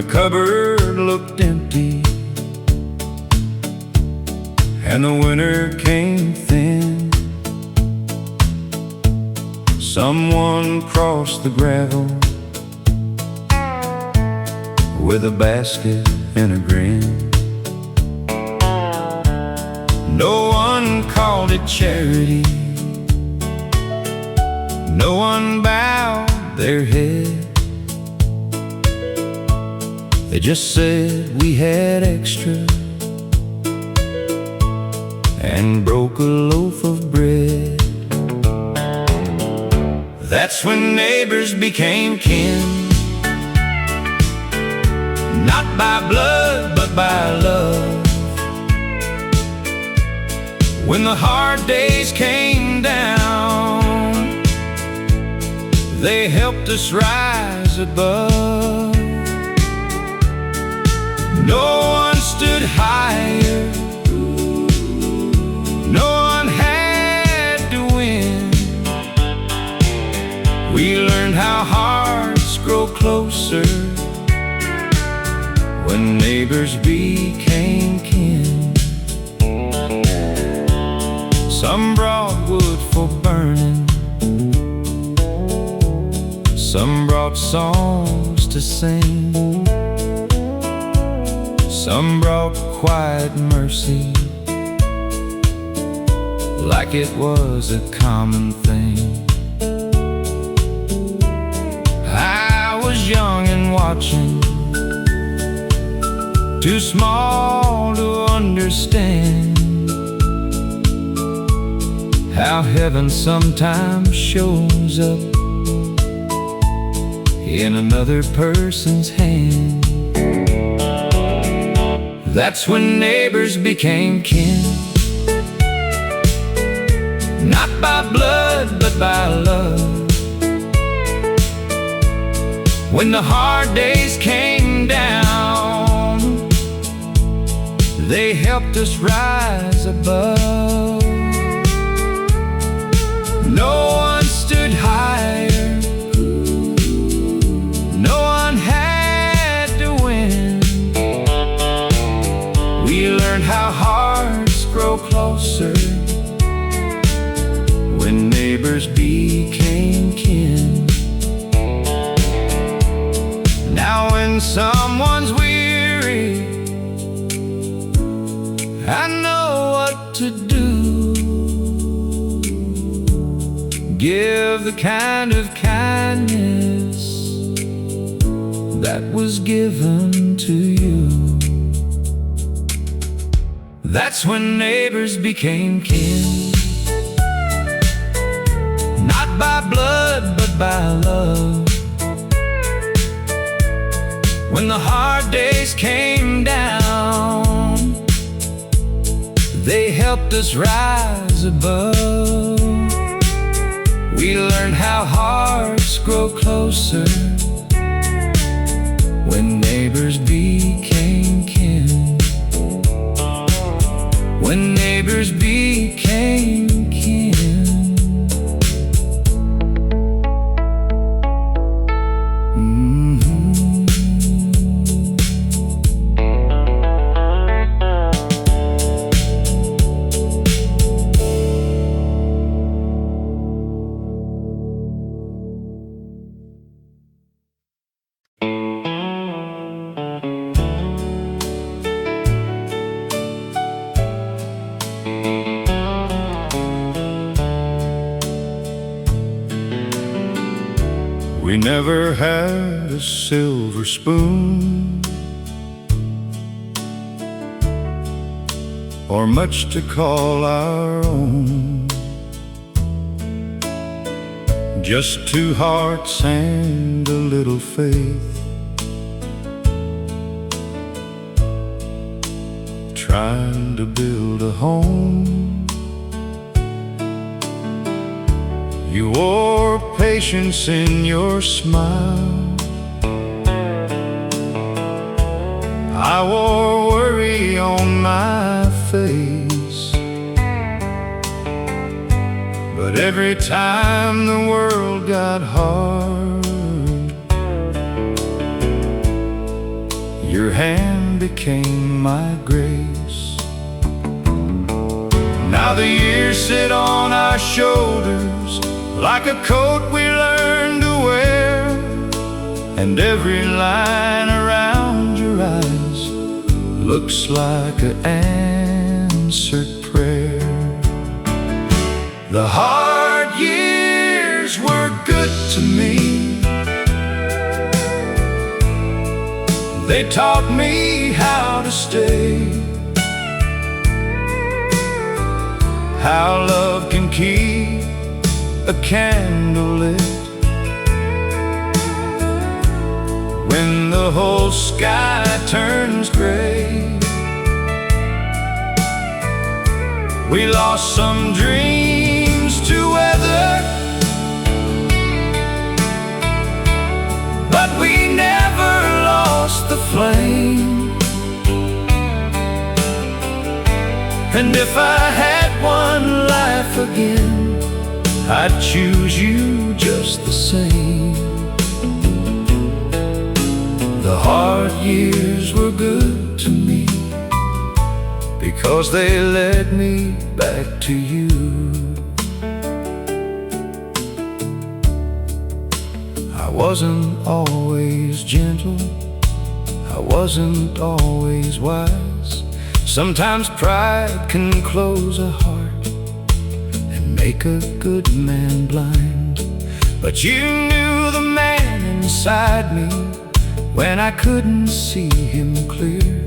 the cupboard looked empty and the winter came thin, someone crossed the gravel with a basket and a grin. No one called it charity, no one bowed their head. They just said we had extra and broke a loaf of bread. That's when neighbors became kin, not by blood but by love. When the hard days came down, they helped us rise above. No one stood higher, no one had to win. We learned how hearts grow closer when neighbors became kin. Some brought wood for burning, some brought songs to sing, some brought quiet mercy, like it was a common thing. I was young and watching, too small to understand how heaven sometimes shows up in another person's hand. That's when neighbors became kin, not by blood but by love. When the hard days came down, they helped us rise above. No one stood higher, no one had to win. We learned how hearts grow closer when neighbors became kin. Now when someone's weary, I know what to do. Give the kind of kindness that was given to you. That's when neighbors became kin, not by blood but by love. When the hard days came down, they helped us rise above. We learned how hearts grow closer when neighbors became kin. When neighbors became kin. We never had a silver spoon or much to call our own. Just two hearts and a little faith, trying to build a home. You wore patience in your smile, I wore worry on my face. But every time the world got hard, your hand became my grace. Now the years sit on our shoulders like a coat we learned to wear, and every line around your eyes looks like an answered prayer. The hard years were good to me. They taught me how to stay, how love can keep a candle lit when the whole sky turns gray. We lost some dreams to weather, but we never lost the flame. And if I had one life again, I'd choose you just the same. The hard years were good to me because they led me back to you. I wasn't always gentle, I wasn't always wise. Sometimes pride can close a heart and make a good man blind. But you knew the man inside me when I couldn't see him clear.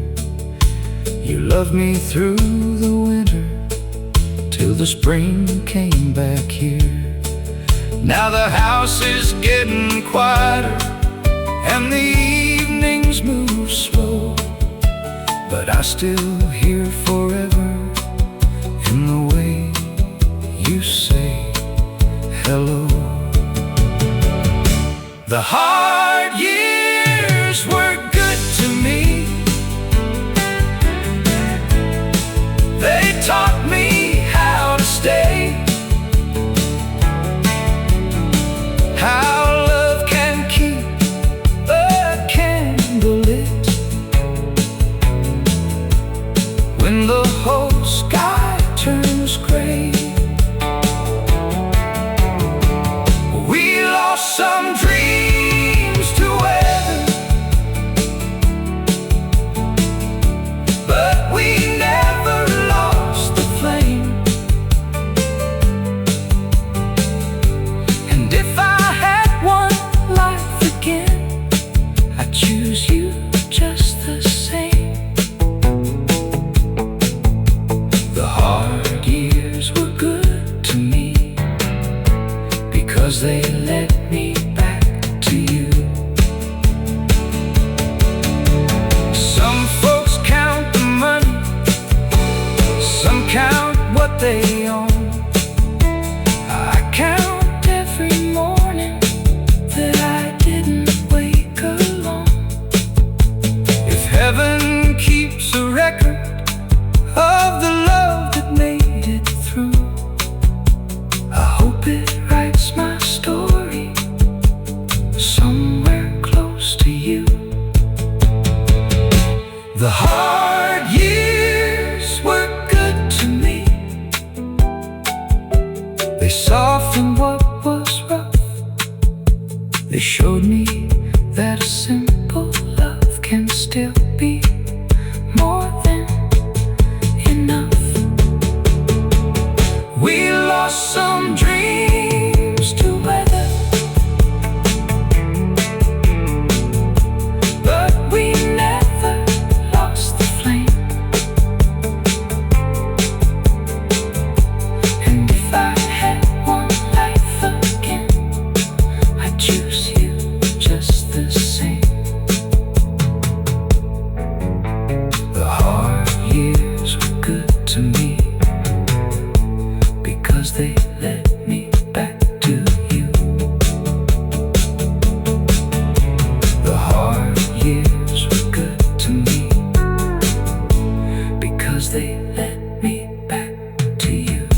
You loved me through the winter till the spring came back here. Now the house is getting quieter and the evenings move slow, but I still hear forever in the way you say hello. The hard years were good to me. They taught me how to stay, how love can keep a candle lit when the whole sky turns gray. We lost some dreams to weather, but we never lost the flame. And if I had one life again, I'd choose you just the same. The hard years were good to me because they led me back to you. Some folks count the money, some count what they own. I count every morning that I didn't wake alone. If heaven keeps a record of the love that made it through, I hope it writes my story somewhere close to you. The hard years were good to me. They softened what was rough. They showed me that a simple love can still be more than enough. We lost some dreams to weather, but we never lost the flame. And if I had one life again, I'd choose you just the same. The hard years were good to me because they led me back to you. The hard years were good to me because they led me back to you.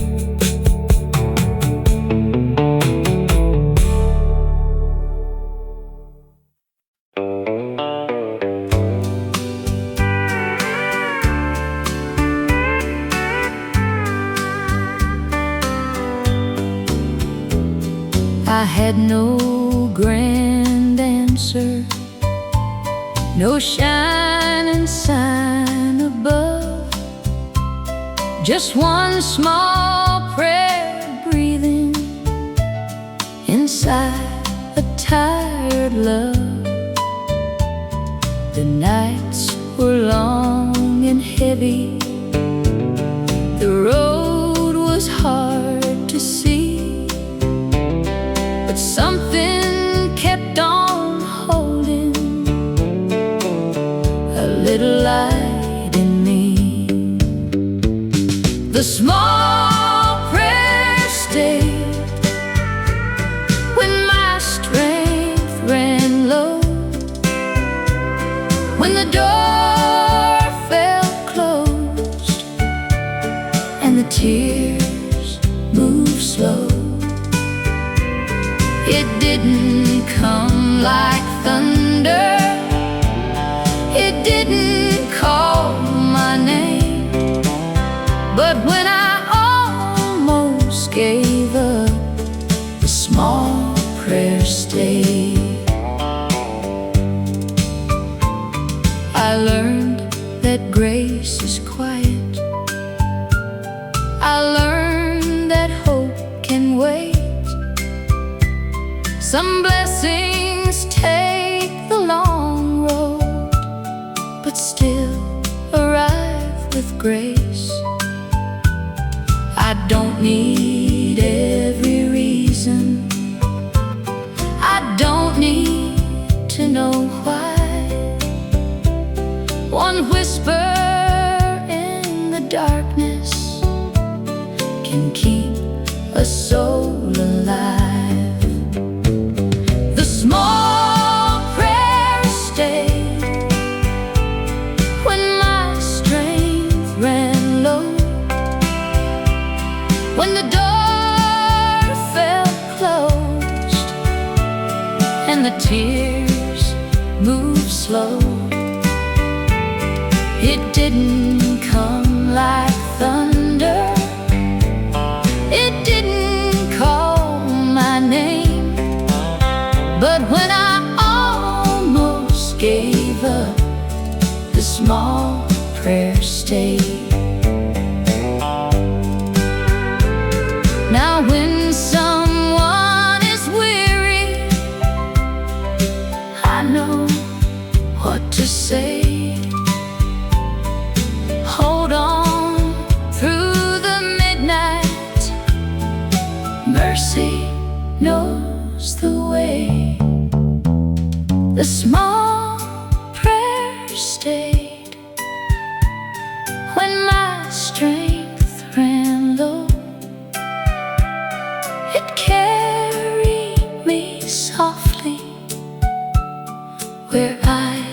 I had no grand answer, no shining sign above, just one small prayer breathing inside a tired love. The nights were long and heavy, the road was hard to see, but something kept on holding a little light in me. The small prayer stayed when my strength ran low, when the door felt closed and the tears moved slow. It didn't come like thunder, it didn't call my name, but when I almost gave up, the small prayer stayed. I learned that grace is quiet, I learned that hope can wait. Some blessings take the long road, but still arrive with grace. I don't need every reason, I don't need to know why. One whisper in the darkness can keep a soul alive. The small prayer stayed when my strength ran low, when the door felt closed and the tears moved slow. It didn't come like thunder, it didn't call my name, but when I almost gave up, the small prayer stayed. Now when someone is weary, I know what to say. Hold on through the midnight, mercy knows the way. The small prayer stayed when my strength ran low. It carried me softly where I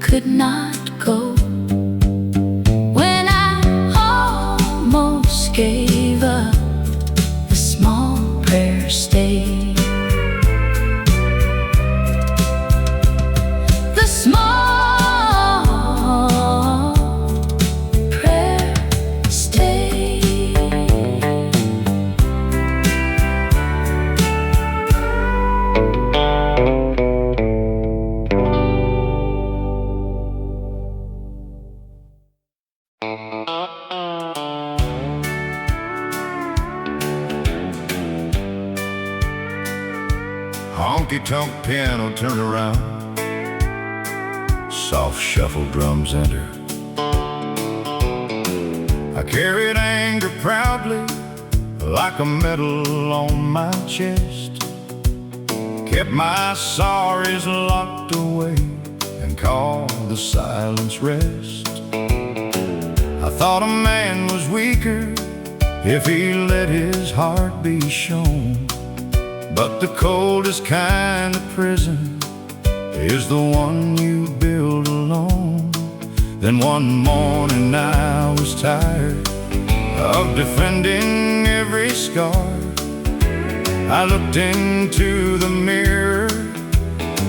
could not go. When I almost gave up, the small prayer stayed. The small prayer stayed. Honky tonk piano turn around, soft shuffle drums enter. I carried anger proudly like a medal on my chest, kept my sorries locked away and called the silence rest. I thought a man was weaker if he let his heart be shown, but the coldest kind of prison is the one you build alone. Then one morning I was tired of defending every scar. I looked into the mirror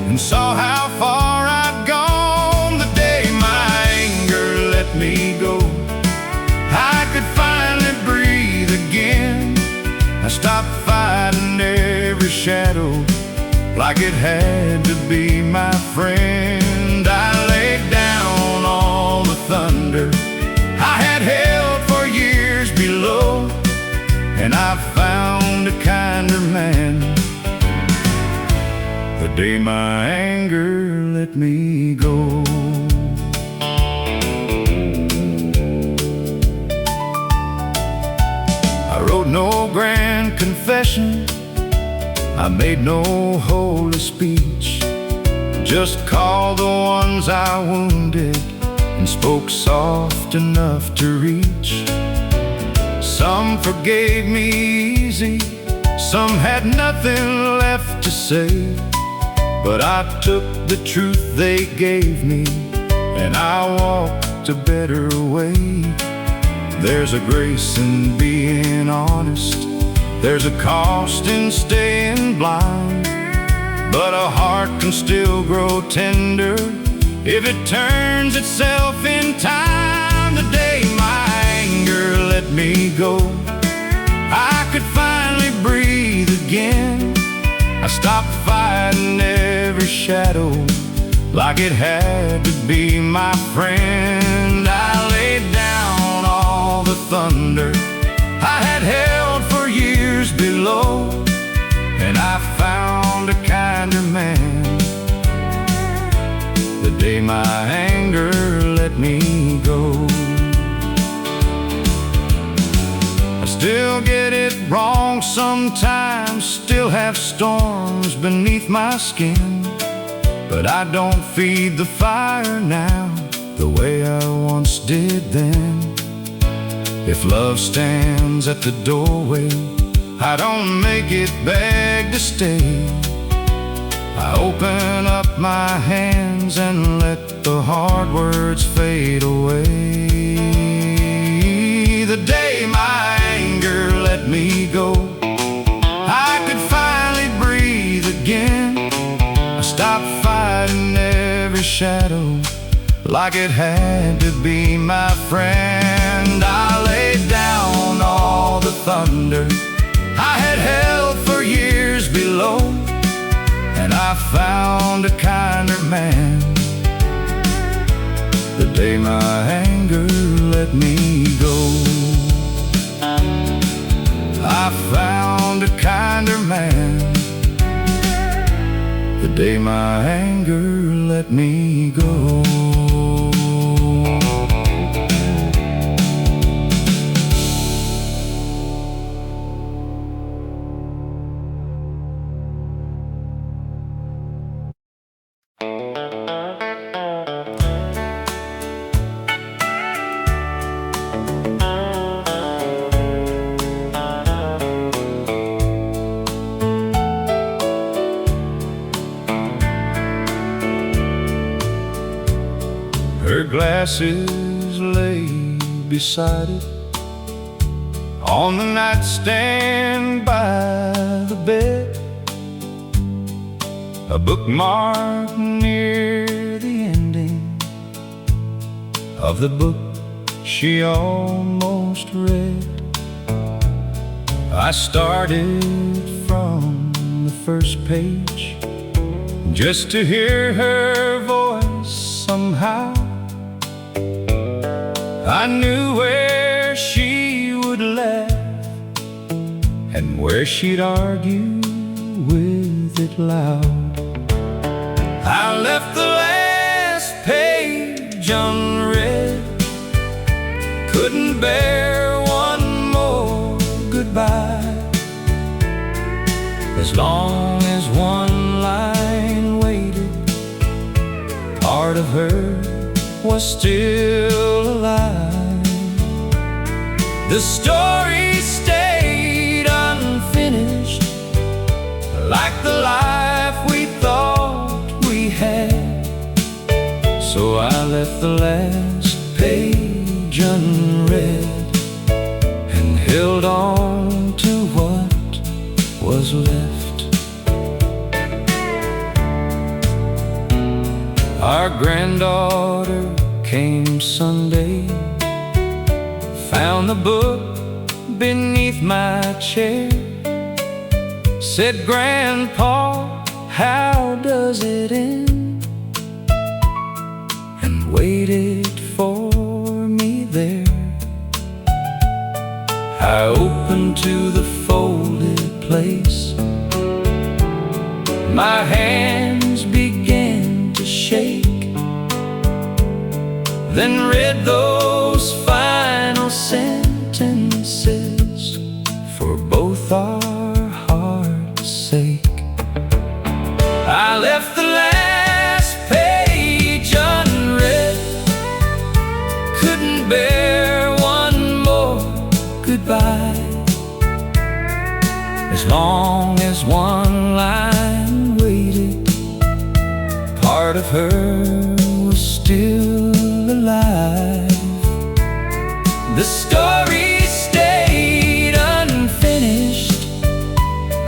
and saw how far I'd gone. The day my anger let me go, I could finally breathe again. I stopped fighting every shadow like it had to be my friend. I laid down all the thunder I had held for years below, and I found a kinder man the day my anger let me go. I wrote no grand confession, I made no holy speech, just called the ones I wounded and spoke soft enough to reach. Some forgave me easy, some had nothing left to say, but I took the truth they gave me and I walked a better way. There's a grace in being honest, there's a cost in staying blind, but a heart can still grow tender if it turns itself in time. The day my anger let me go, I could finally breathe again. I stopped fighting every shadow like it had to be my friend. I laid down all the thunder I had held for years below, and I found a kinder man the day my anger let me go. I still get it wrong sometimes, still have storms beneath my skin, but I don't feed the fire now the way I once did then. If love stands at the doorway, I don't make it beg to stay. I open up my hands and let the hard words fade away. The day my anger let me go, I could finally breathe again. I stopped fighting every shadow like it had to be my friend. I laid down all the thunder I had held for years below, and I found a kinder man the day my anger let me go. I found a kinder man the day my anger let me go. Her glasses lay beside it on the nightstand by the bed, a bookmark near the ending of the book she almost read. I started from the first page just to hear her voice somehow. I knew where she would laugh and where she'd argue with it loud. I left the last page unread, couldn't bear one more goodbye. As long as one line waited, part of her was still alive. The story stayed unfinished, like the life we thought we had. So I left the last page unread and held on to what was left. Our granddaughter came Sunday, found the book beneath my chair. said, Grandpa, how does it end? And waited for me there. I opened to the folded place. My hands began to shake, then read those final sentences for both our hearts' sake. I left the last page unread, couldn't bear one more goodbye. As long as one line waited, part of her was still alive. The story stayed unfinished,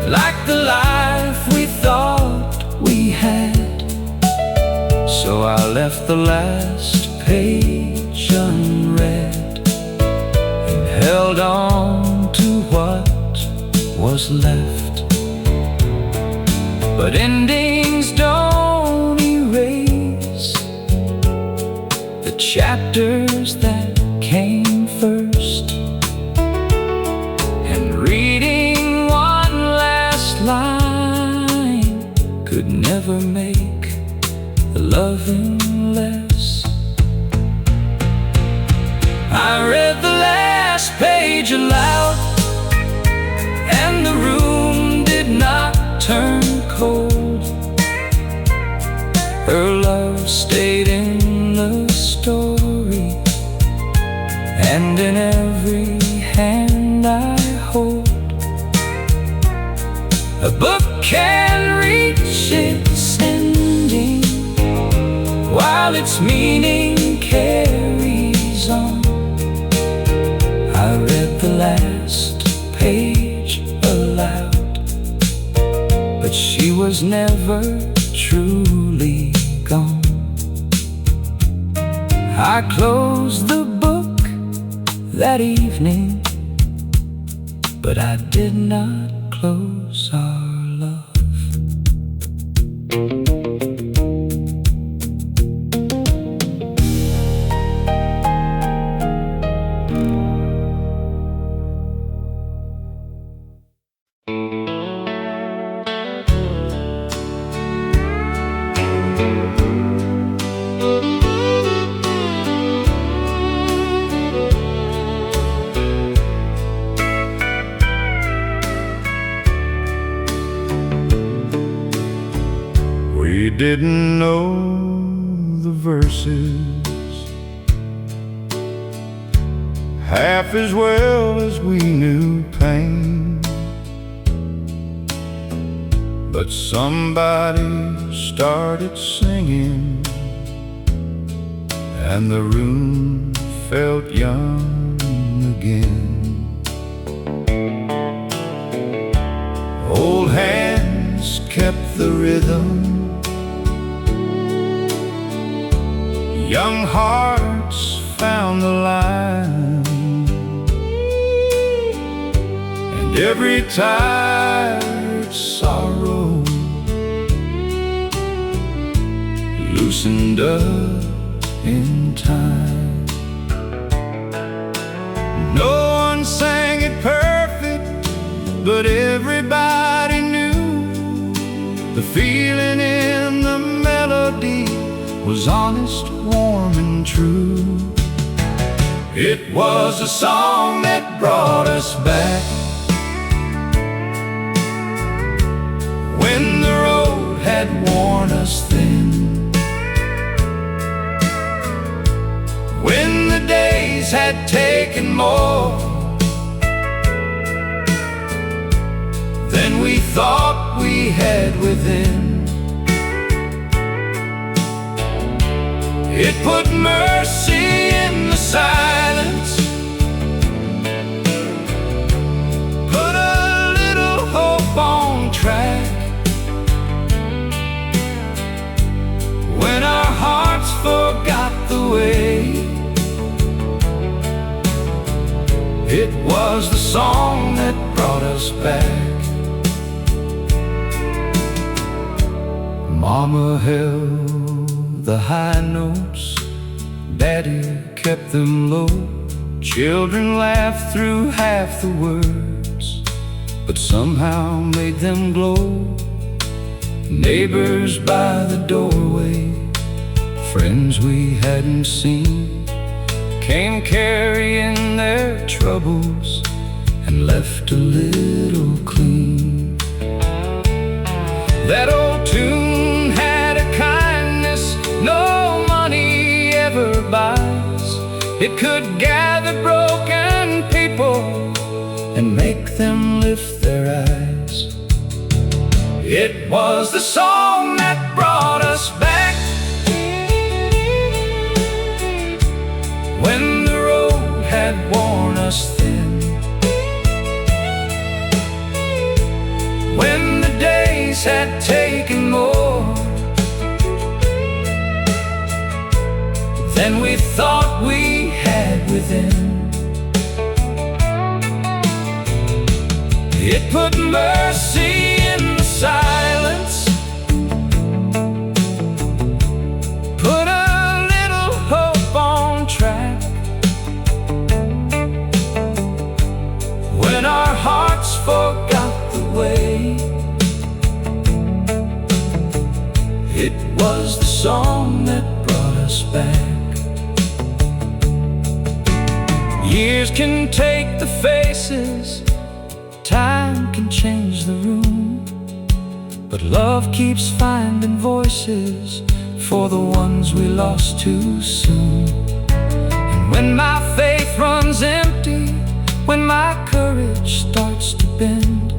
like the life we thought we had. So I left the last page unread and held on to what was left. But endings don't erase the chapters that came first. And reading one last line could never make the loving less. I read the last page aloud, and the room did not turn cold. Her love stayed in the story, and in every hand I hold. A book can reach its ending while its meaning carries on. I read the last page aloud, but she was never truly gone. I closed the book that evening, but I did not close our love. We didn't know the verses half as well as we knew pain, but somebody started singing, and the room felt young again. Old hands kept the rhythm, young hearts found the line, and every tired sorrow loosened up in time. No one sang it perfect, but everybody knew the feeling in the melody was honest, warm and true. It was a song that brought us back when the road had worn us thin, when the days had taken more than we thought we had within. It put mercy in the silence, put a little hope on track, when our hearts forgot the way. It was the song that brought us back. Mama held the high notes, Daddy kept them low. Children laughed through half the words, but somehow made them glow. Neighbors by the doorway, friends we hadn't seen, came carrying their troubles and left a little clean. That old tune had a kindness no money ever buys. It could gather broken people and make them lift their eyes. It was the song that brought us back when the road had worn us thin, when the days had taken more than we thought we had within. It put mercy in the silence, put a little hope on track. When our hearts forgot the way, it was the song that brought us back. Years can take the faces, time can change the room, but love keeps finding voices for the ones we lost too soon. And when my faith runs empty, when my courage starts to bend,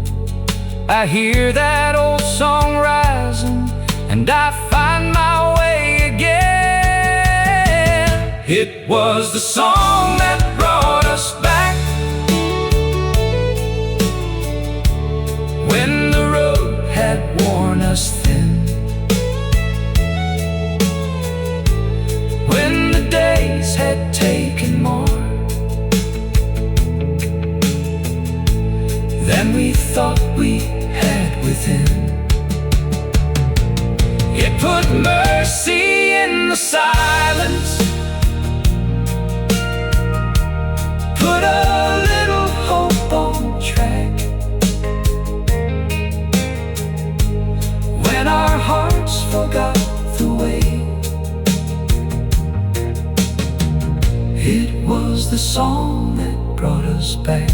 I hear that old song rising and I find my way again. It was the song that brought us back when the road had worn us thin, when the days had taken more than we thought we had within. It put mercy in the silence, put a little hope on track. When our hearts forgot the way, it was the song that brought us back.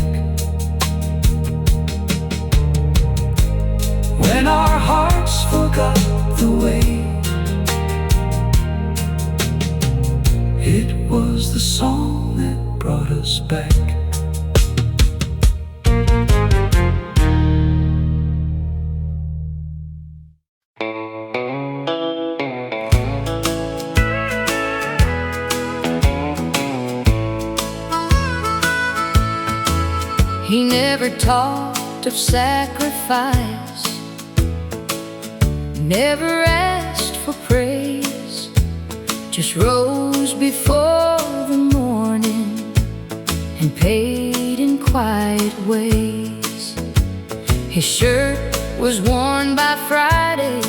When our hearts forgot the way, it was the song that brought us back. He never talked of sacrifice, never asked for praise, just rose before the morning and paid in quiet ways. His shirt was worn by Friday,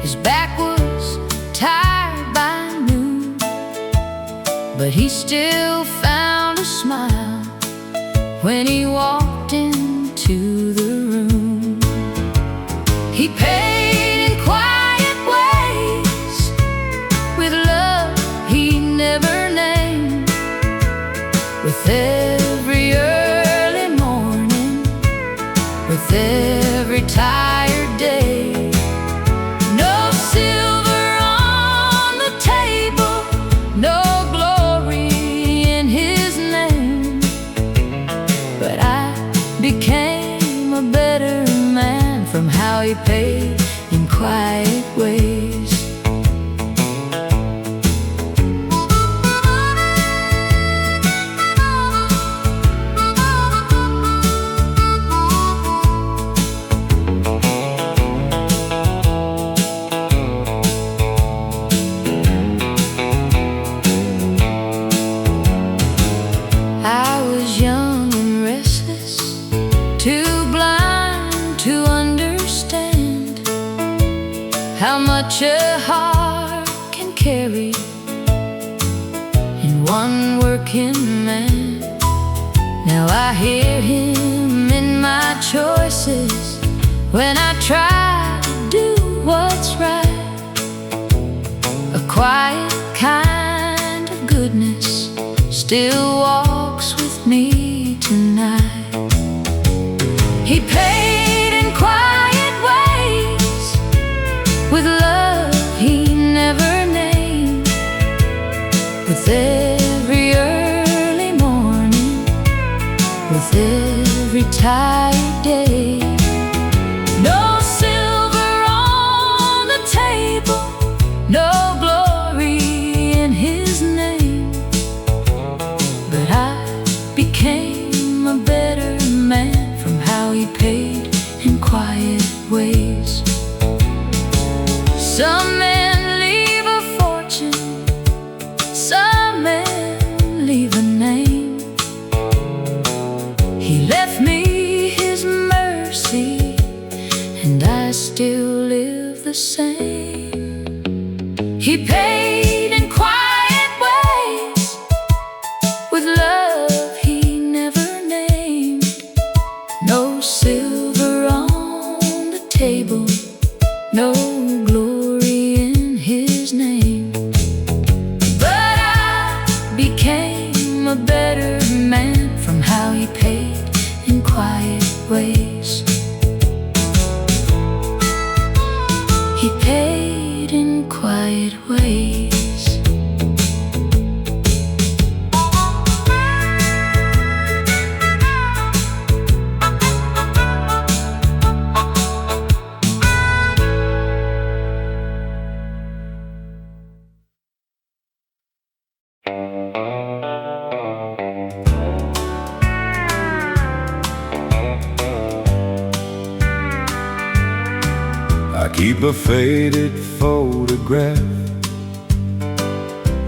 his back was tired by noon, but he still found a smile when he walked into the room. He paid in quiet ways with love he never named, with every early morning, with every tired day. No silver on the table, no glory in his name, but I became a better man from how he paid in quiet ways. I was young and restless, too blind to understand how much Now I hear him in my choices when I try to do what's right. A quiet kind of goodness still walks with me tonight. He paid in quiet ways with love he never named. With every early morning, with every tired day. No silver on the table, no glory in his name. But I became a better man from how he paid in quiet ways. Some men leave a fortune, some men leave a name. He left me his mercy, and I still live the same. He paid in quiet ways with love he never named. No silver on the table, no glory in his name. But I became a better man from how he paid in quiet ways. He paid in quiet ways. I keep a faded photograph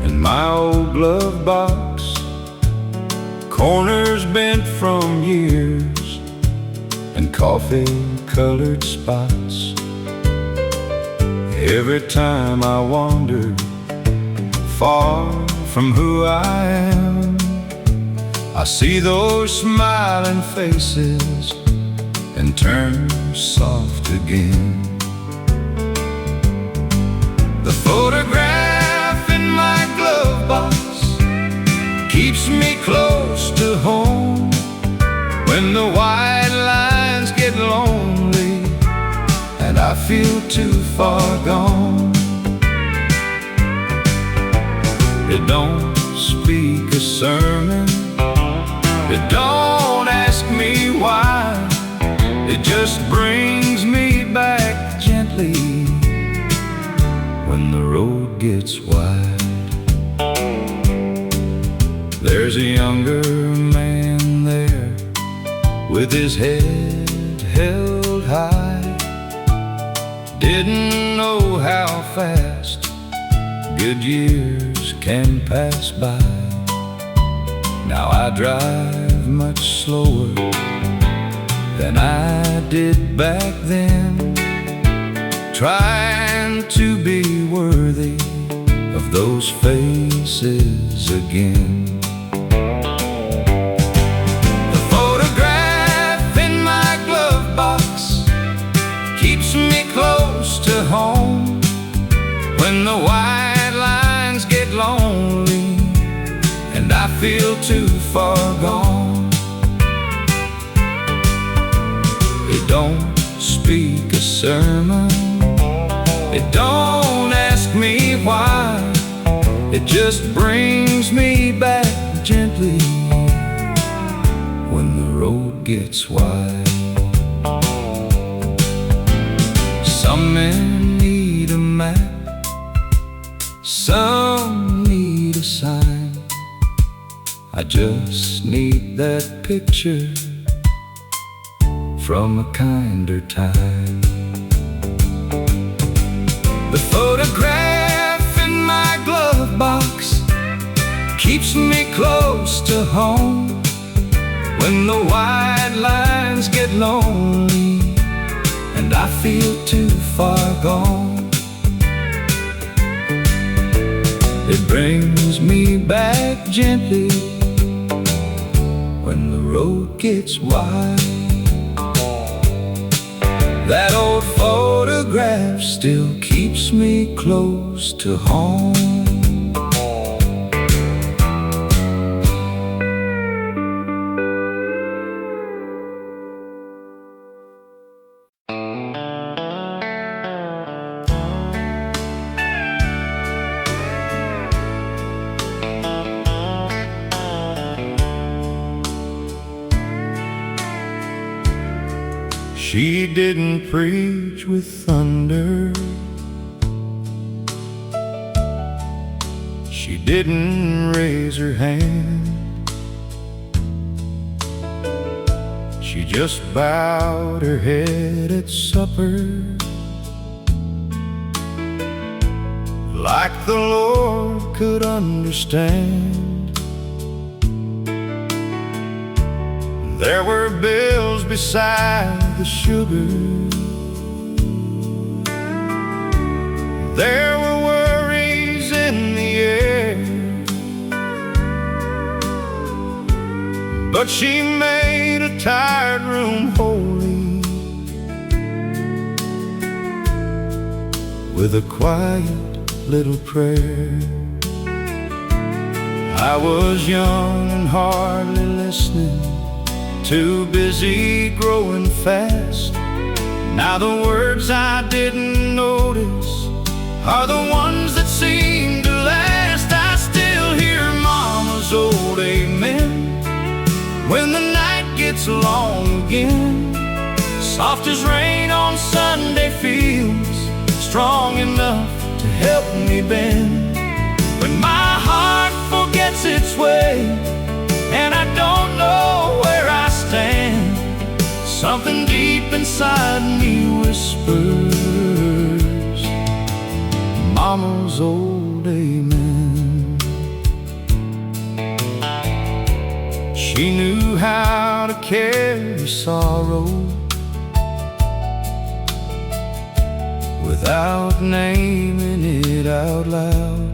in my old glove box, corners bent from years and coffee-colored spots. Every time I wander far from who I am, I see those smiling faces and turn soft again. The photograph in my glove box keeps me close to home when the white lines get lonely and I feel too far gone. It don't speak a sermon, it don't ask me why, it just brings me back gently when the road gets wide. There's a younger man there with his head held high. Didn't know how fast good years can pass by. Now I drive much slower than I did back then, trying to be worthy of those faces again. The photograph in my glove box keeps me close to home when the white lines get lonely and I feel too far gone. It don't speak a sermon, it don't ask me why, it just brings me back gently when the road gets wide. Some men need a map, some need a sign. I just need that picture from a kinder time. The photograph in my glove box keeps me close to home when the white lines get lonely and I feel too far gone. It brings me back gently when the road gets wide. That old photograph still keeps me close to home. She didn't preach with thunder. She didn't raise her hand. She just bowed her head at supper, like the Lord could understand. There were bills beside the sugar. There were worries in the air, but she made a tired room holy with a quiet little prayer. I was young and hardly listening, too busy growing fast. Now the words I didn't notice are the ones that seem to last. I still hear Mama's old amen when the night gets long again. Soft as rain on Sunday feels strong enough to help me bend. When my heart forgets its way and I don't know where I stand, something deep inside me whispers Mama's old amen. She knew how to carry sorrow without naming it out loud.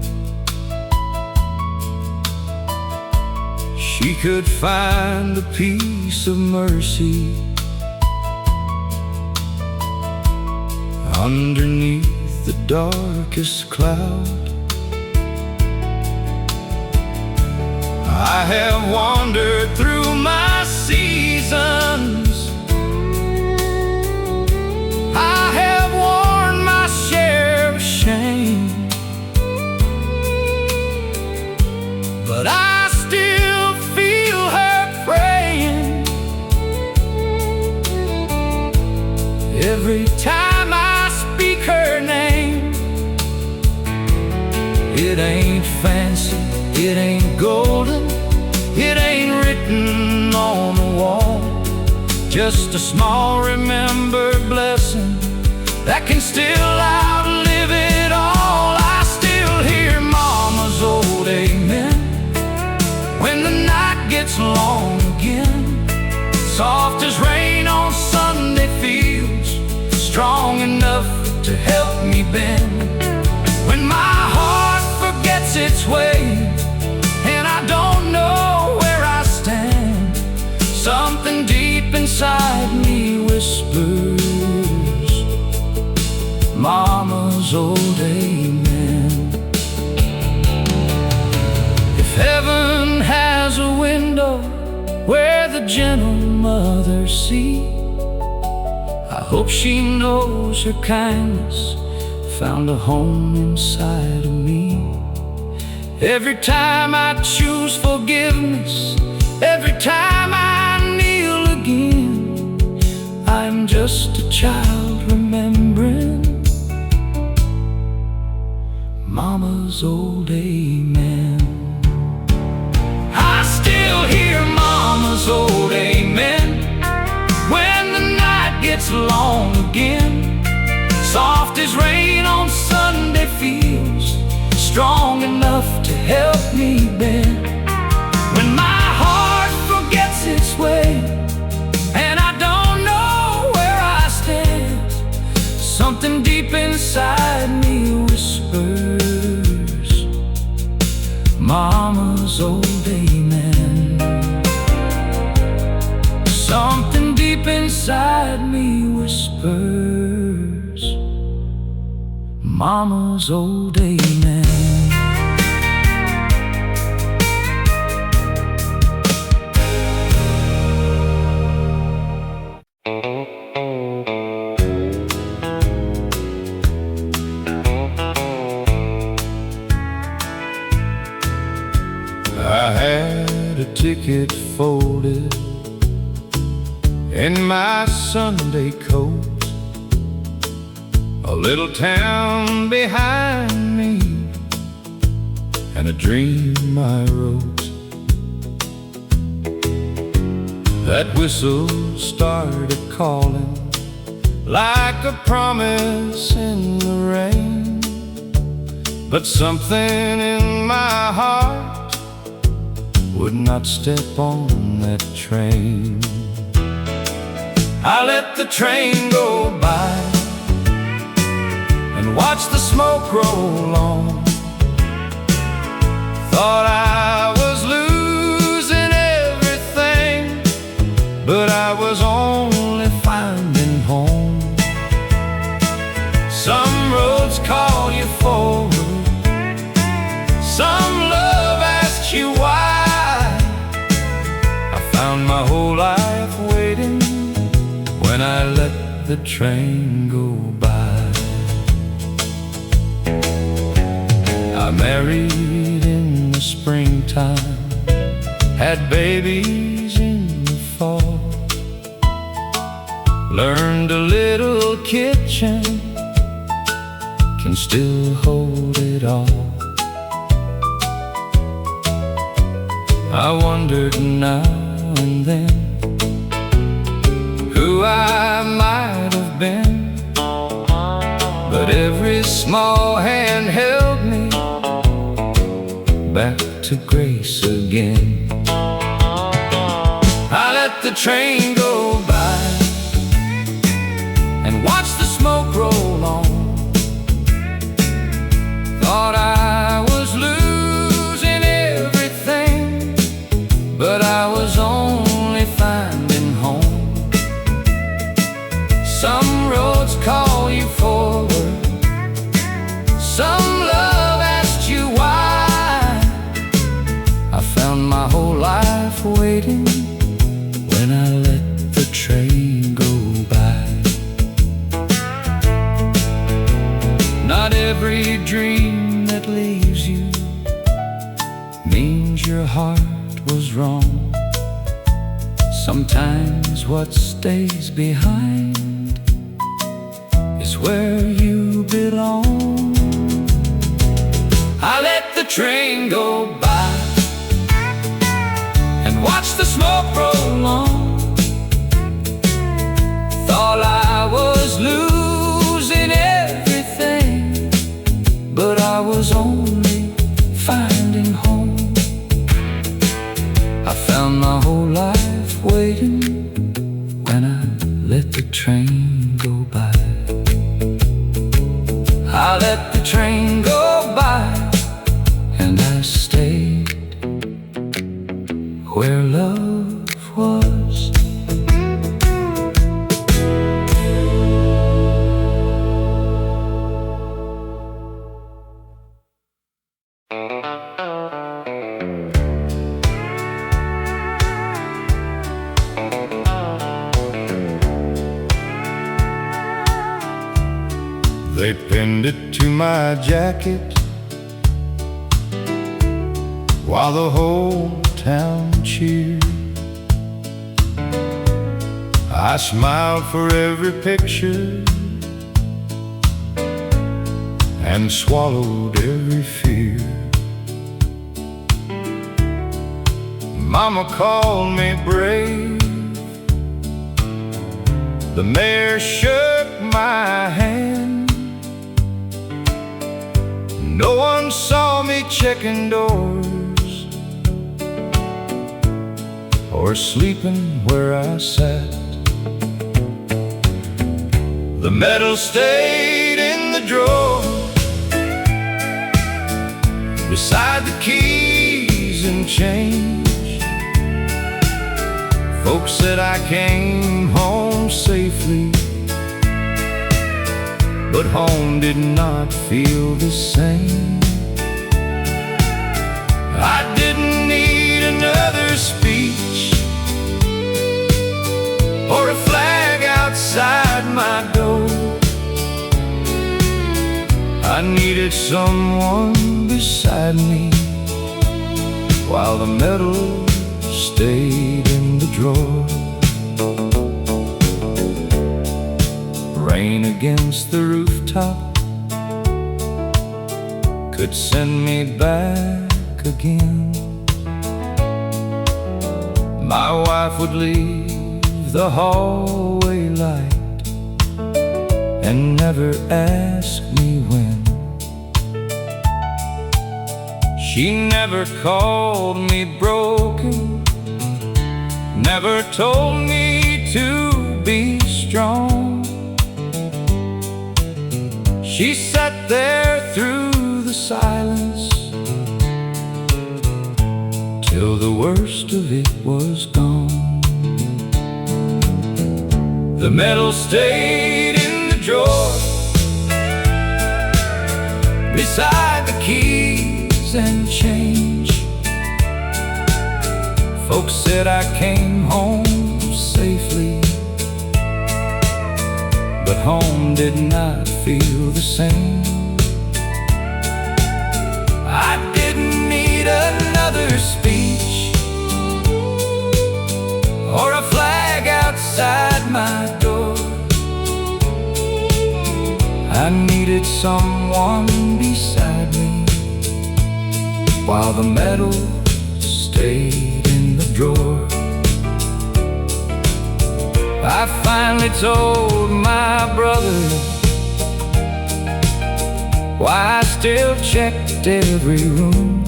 She could find the peace of mercy underneath the darkest cloud. I have wandered through my seasons. I have worn my share of shame, but I still feel her praying every time I speak her name. It ain't fancy, it ain't golden, it ain't written on the wall, just a small remembered blessing that can still outlive it all. I still hear Mama's old amen when the night gets long again. Soft as rain on Sunday feels strong enough to help me bend. When my heart forgets its way and I don't know where I stand, something deep inside me whispers Mama's old amen. If heaven has a window where the gentle mothers see, I hope she knows her kindness found a home inside of me. Every time I choose forgiveness, every time I kneel again, I'm just a child remembering Mama's old amen. I still hear Mama's old amen when the night gets long again. Soft as rain on Sunday feels strong enough to help me bend. When my heart forgets its way and I don't know where I stand, something deep inside me whispers Mama's old amen. me whispers Mama's old amen. I had a ticket folded in my Sunday coat, a little town behind me, and a dream I wrote. That whistle started calling like a promise in the rain, but something in my heart would not step on that train. I let the train go by and watched the smoke roll on. Thought I was losing everything, but I was only finding home. Some roads call you forward, some love asks you why. I found my whole life waiting when I let the train go by. I married in the springtime, had babies in the fall, learned a little kitchen can still hold it all. I wondered now and then who I might have been, but every small hand held me back to grace again. I let the train go by and watched the smoke roll on. Thought I was losing everything, but I was only finding home. Some roads call you forward, some love asks you why. I found my whole life waiting when I let the train go by. Not every dream that leaves you means your heart was wrong. Sometimes what stays behind is where you belong. I let the train go by and watched the smoke roll on. Thought I was losing everything, but I was only finding home. I found my whole life waiting when I let the train go by. I let the train go by and I stayed where love was. They pinned it to my jacket while the whole town cheered. I smiled for every picture and swallowed every fear. Mama called me brave, the mayor shook my hand. No one saw me checking doors or sleeping where I sat. The medal stayed in the drawer beside the keys and change. Folks said I came home safely but home did not feel the same. I didn't need another speech or a flag outside my door. I needed someone beside me while the medal stayed in the drawer. Rain against the rooftop could send me back again. My wife would leave the hallway light and never ask me when. She never called me broken, never told me to be strong. She sat there through the silence till the worst of it was gone. The medal stayed in the drawer beside the keys and change. Folks said I came home safely, but home did not feel the same. I didn't need another speech or a flag outside my door. I needed someone beside me while the medal stayed in the drawer. I finally told my brother why I still checked every room.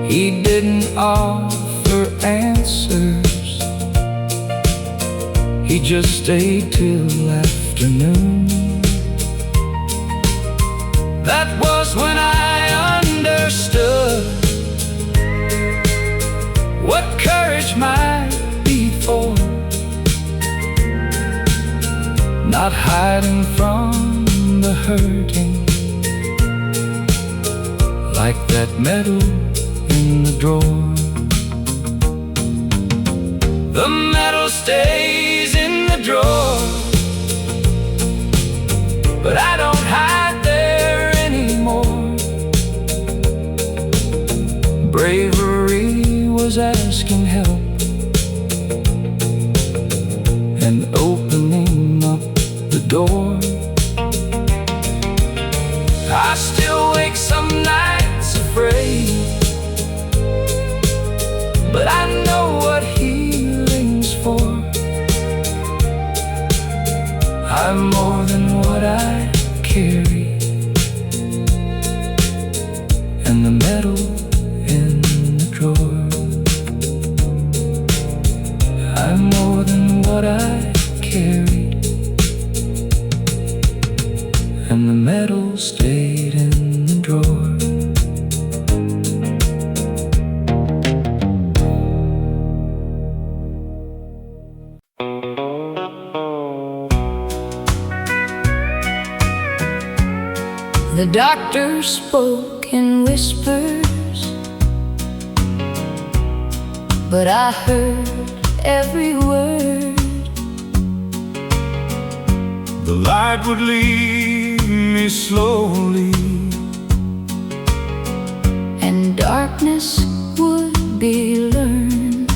He didn't offer answers, he just stayed till afternoon. That was when I understood what courage might be for. Not hiding from the hurting like that medal in the drawer. The medal stays in the drawer, but I don't hide there anymore. Bravery was asking help and opening up the door. I still wake some nights afraid, but I know what healing's for. I'm more than what I carry, and the medal in the drawer. I'm more than what I carried, and the medal stayed in the drawer. The doctor spoke in whispers, but I heard every word. The light would lead me slowly, and darkness would be learned.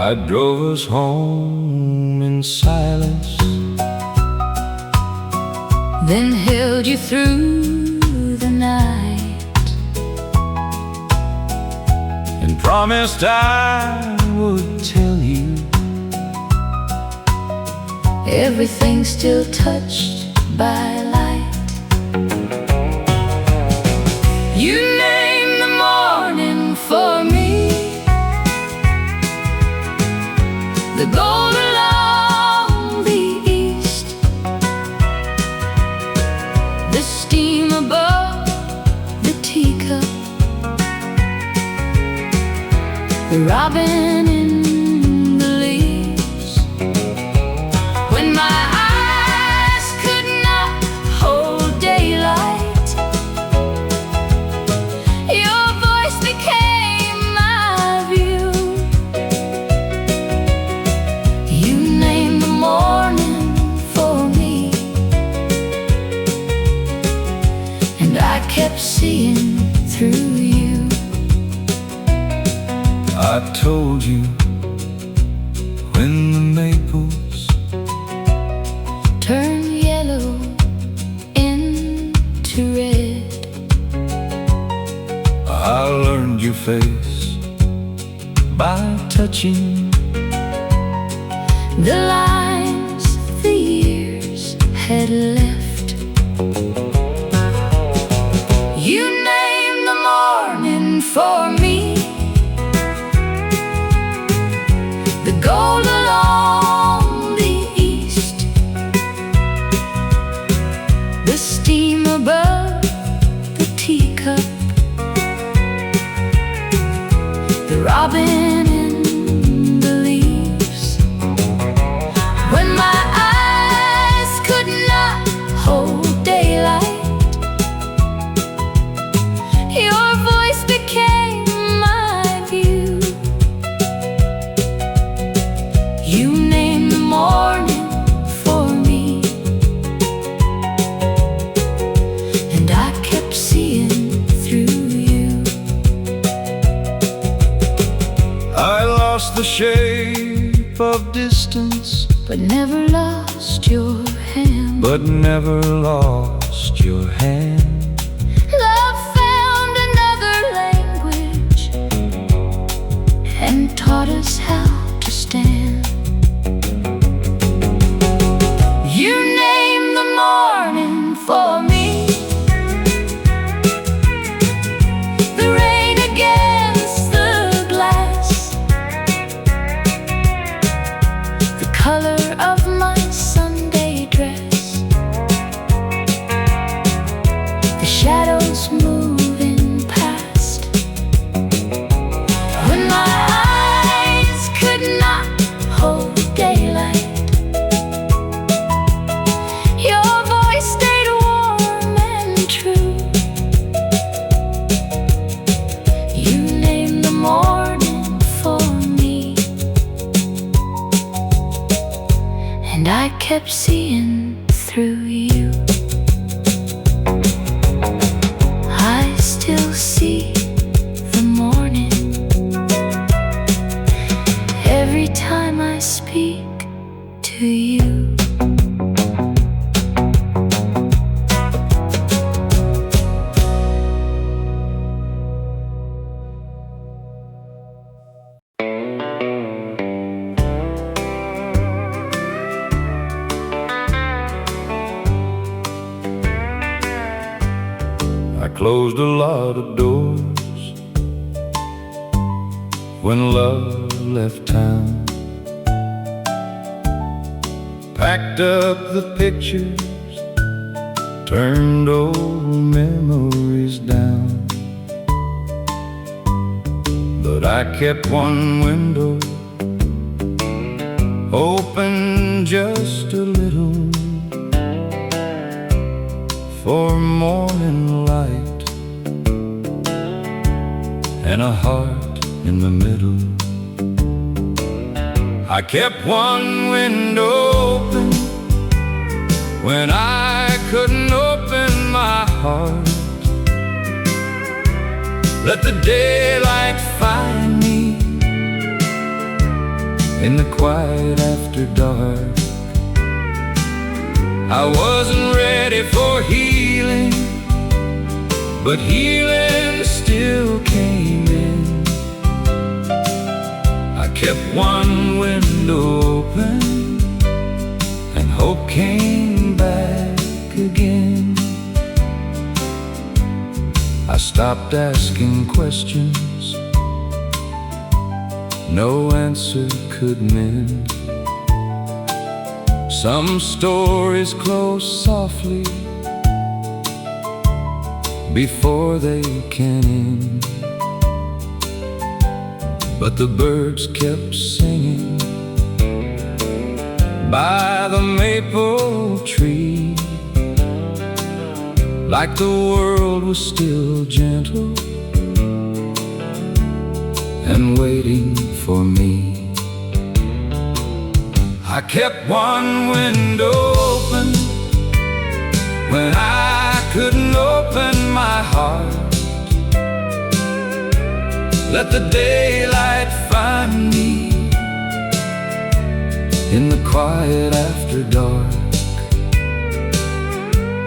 I drove us home in silence, then held you through the night, and promised I would tell you everything still touched by light. You named the morning for me, the gold along the east, the steam above the teacup, the robin in the leaves. I told you when the maples turn yellow into red, I learned your face by touching the lines the years had left. You named the morning for me, the gold along the east, the steam above the teacup, the robin in the leaves. When my eyes could not hold daylight, your voice became my view. You named the morning for me, and I kept seeing through you. I lost the shape of distance, But never lost your hand. but never lost your hand. Love found another language and taught us how to stand. You named the morning for me, the rain against the glass, the color of my Sunday dress, the shadows moving past. When my eyes could not hold daylight, your voice stayed warm and true. You named the morning for me, and I kept seeing through you. I still see the morning every time I speak to you. I closed a lot of doors when love left town. Packed up the pictures, turned old memories down. But I kept one window open just a little, for morning light and a heart in the middle. I kept one window open when I couldn't open my heart. Let the daylight find me in the quiet after dark. I wasn't ready for healing, but healing still came in. I kept one window open, and hope came back again. I stopped asking questions no answer could mend. Some stories close softly before they can end, but the birds kept singing by the maple tree, like the world was still gentle and waiting for me. I kept one window open when I couldn't open my heart. Let the daylight quiet after dark.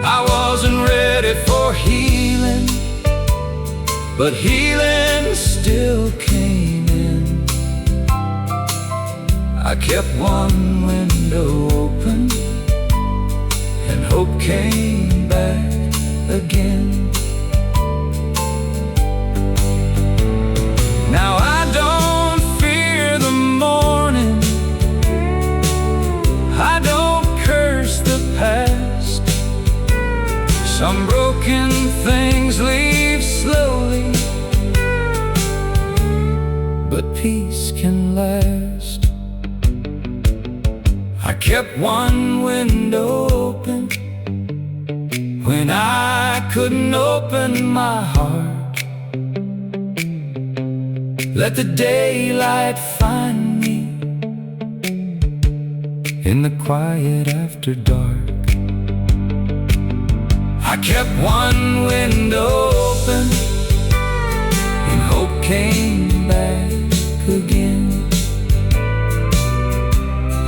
I wasn't ready for healing, but healing still came in. I kept one window open, and hope came back again. Now I don't fear the morning, I don't curse the past. Some broken things leave slowly, but peace can last. I kept one window open when I couldn't open my heart. Let the daylight find me in the quiet after dark. I kept one window open, and hope came back again.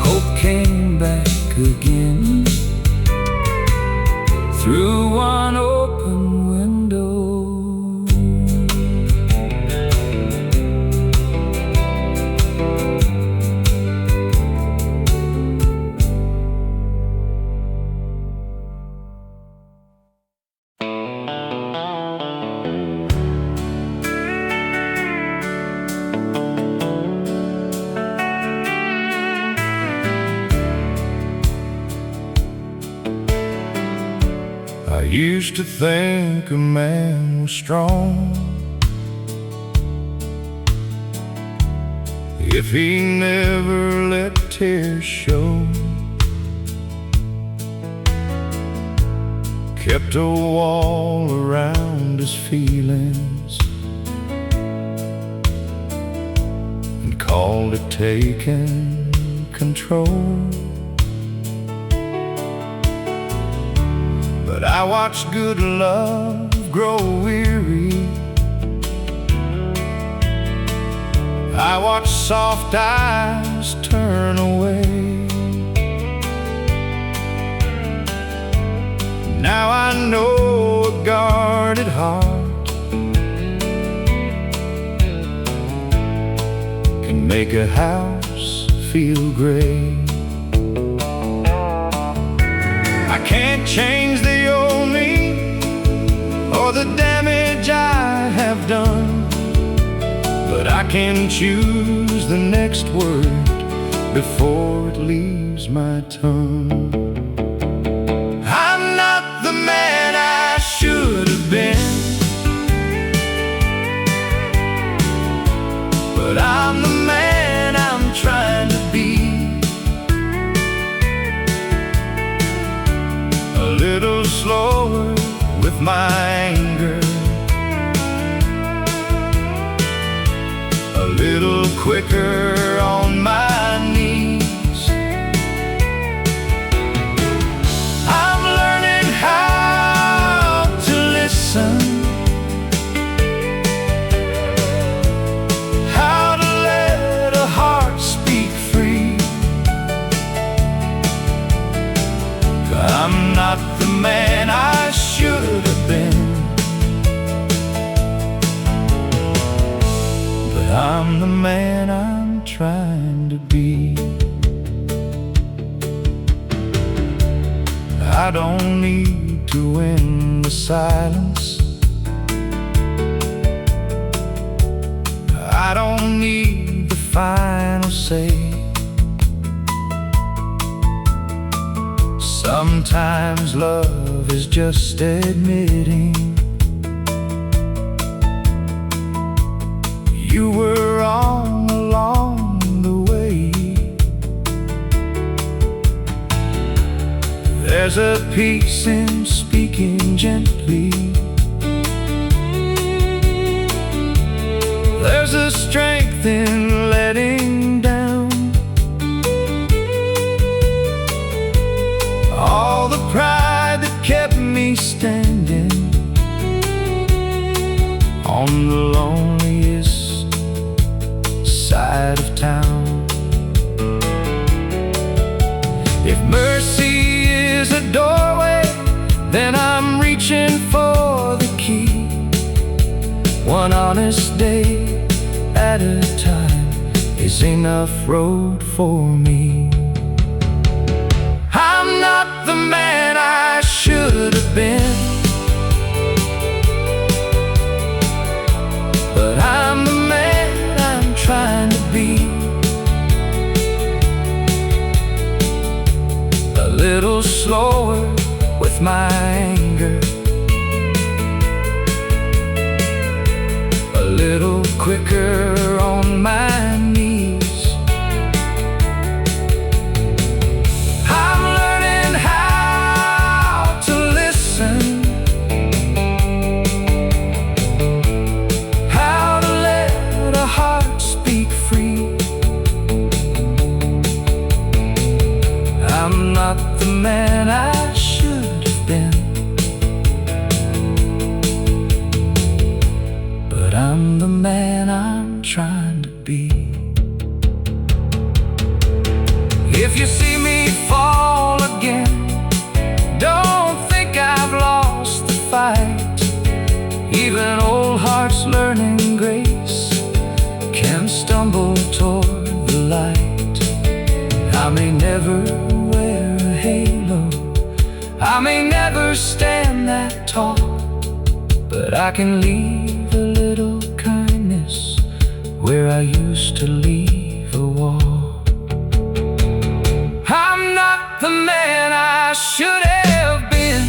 Hope came back again through one open window. I used to think a man was strong if he never let tears show, kept a wall around his feelings, and called it taking control. But I watched good love grow weary, I watched soft eyes turn away. Now I know a guarded heart can make a house feel gray. I can't change the old me or the damage I have done, but I can choose the next word before it leaves my tongue. I'm not the man I should have been, but I'm the man I'm trying to be. A little slower with my anger, a little quicker on my knees. I'm learning how to listen, how to let a heart speak free. I'm not the man I should have been, but I'm the man I'm trying to be. I don't need to win the silence, I don't need the final say. Sometimes love is just admitting you were wrong along the way. There's a peace in speaking gently, there's a strength in letting down all the pride that kept me standing on the loneliest side of town. at a time is enough road for me. I'm not the man I should have been, but I'm the man I'm trying to be. A little slower with my anger, a little quicker on my knees. I'm learning how to listen, how to let a heart speak free. I'm not the man I should have been, but I'm the man I'm trying to be. If you see me fall again, don't think I've lost the fight. Even old hearts learning grace can stumble toward the light. I may never wear a halo, I may never stand that tall, but I can leave a little kindness where I used to leave a wall. I'm not the man I should have been,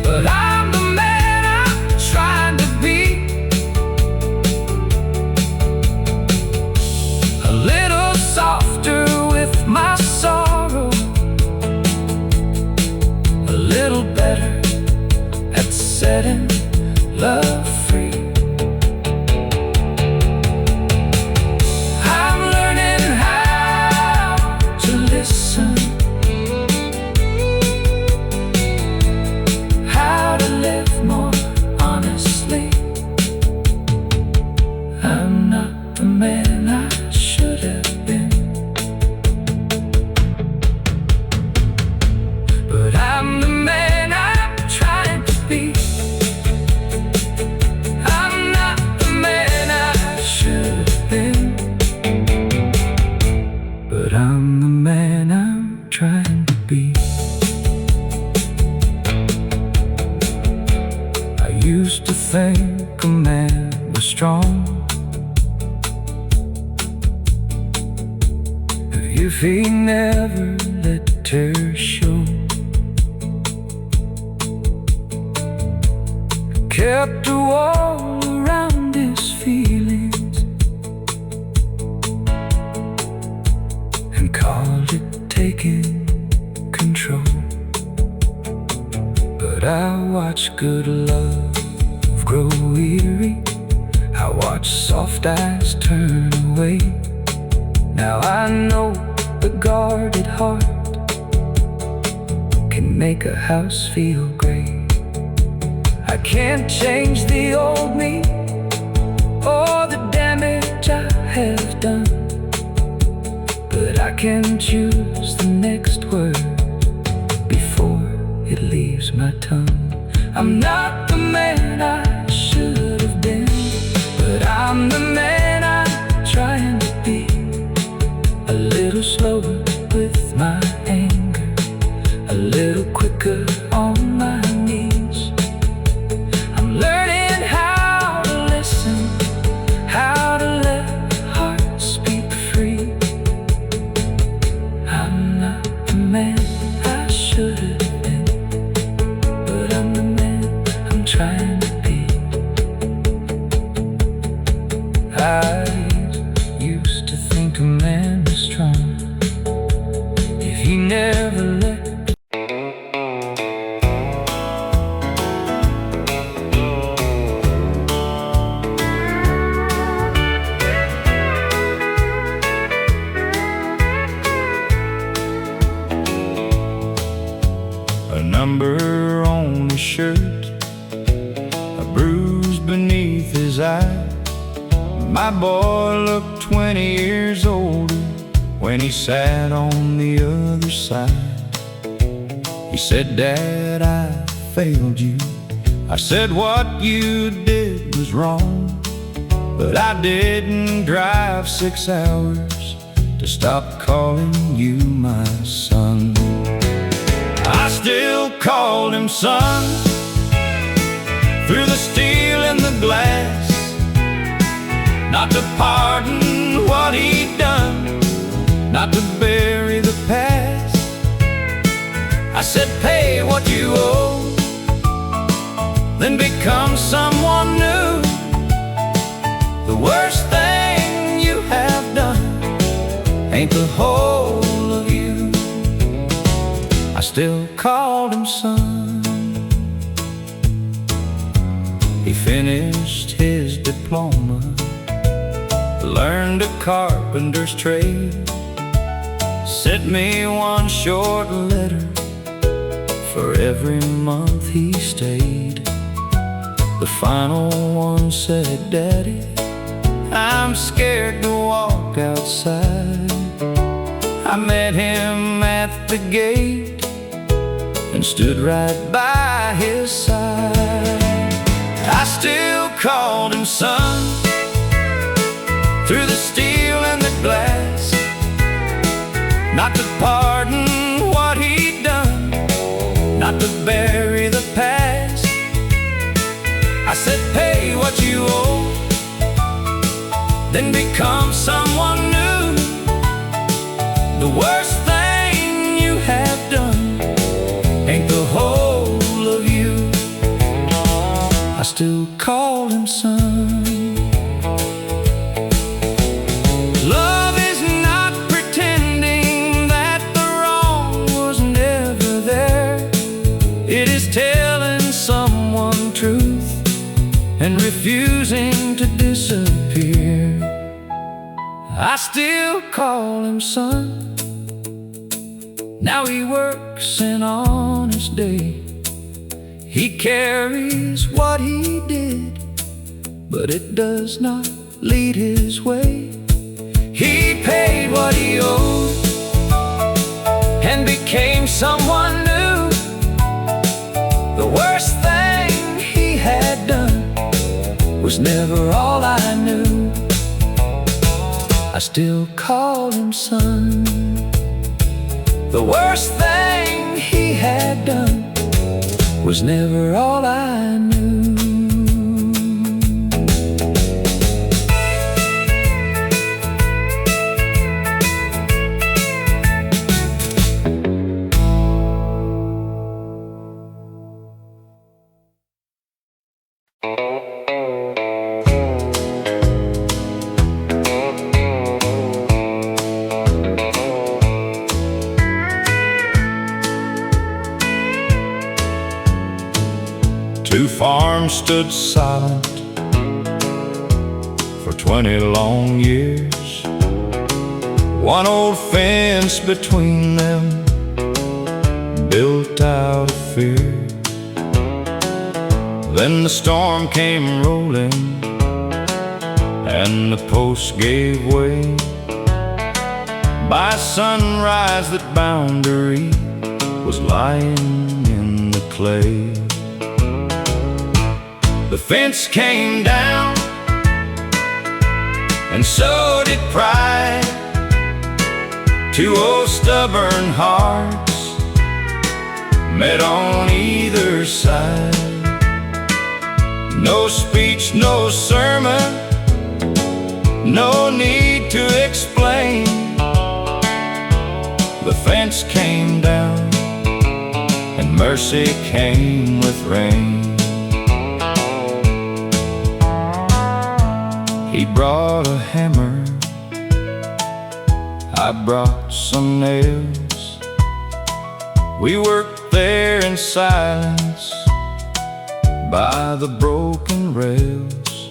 but I'm the man I'm trying to be. A little softer with my sorrow, a little better at setting love free. I'm learning how to listen, how to live more honestly. I'm not the man I should have been, but I'm the man I'm trying to be. I'm not the man I should have been, but I'm the man I'm trying to be. I used to think a man was strong if he never let tears show, kept a wall around his feelings and called it taking control. But I watch good love grow weary, I watch soft eyes turn away. Now I know the guarded heart can make a house feel great. I can't change the old me or the damage I have done, but I can choose the next word before it leaves my tongue. I'm not the man I should have been, but I'm the man I'm trying to be. A little slower with my anger, a little quicker on my knees. I'm learning how to listen, how to let heart speak free. I'm not the man I should have been, but I'm the man I'm trying to be. I used to think a man was strong if he never let a number on his shirt, a bruise beneath his eye. My boy looked 20 years older when he sat on the other side. He said, "Dad, I failed you. I said what you did was wrong, but I didn't drive 6 hours to stop calling you my son. I still called him son, through the steel and the glass, not to pardon what he'd done, not to bury the past. I said pay what you owe, then become someone new. The worst thing you have done ain't the whole of you. I still called him son. He finished his diploma, learned a carpenter's trade, sent me one short letter for every month he stayed. The final one said, Daddy, I'm scared to walk outside. I met him at the gate and stood right by his side. I still called him son, through the steel and the glass, not to pardon what he'd done, not to bury the past. I said pay what you owe, then become someone new. The worst thing you have done ain't the whole of you. I still call him son. Love is not pretending that the wrong was never there. It is telling someone truth and refusing to disappear. I still call him son. Now he works an honest day. He carries what he did, but it does not lead his way. He paid what he owed and became someone new. The worst thing he had done was never all I knew. I still call him son. The worst thing he had done was never all I knew. Two farms stood silent for 20 long years. One old fence between them, built out of fear. Then the storm came rolling and the post gave way. By sunrise that boundary was lying in the clay. The fence came down, and so did pride. Two old stubborn hearts met on either side. No speech, no sermon, no need to explain. The fence came down, and mercy came with rain. He brought a hammer, I brought some nails. We worked there in silence by the broken rails.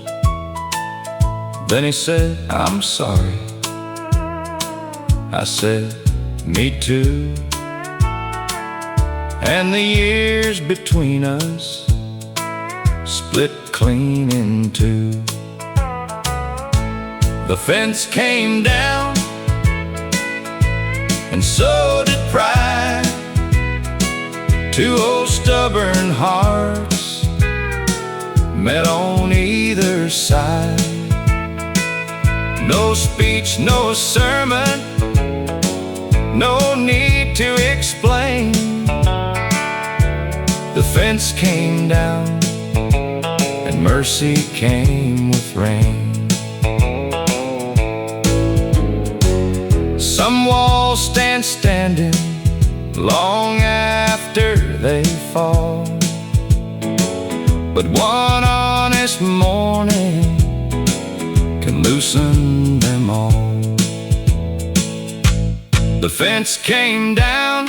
Then he said, I'm sorry. I said, me too. And the years between us split clean in two. The fence came down, and so did pride. Two old stubborn hearts met on either side. No speech, no sermon, no need to explain. The fence came down and mercy came with rain. Some walls stand standing long after they fall, but one honest morning can loosen them all. The fence came down,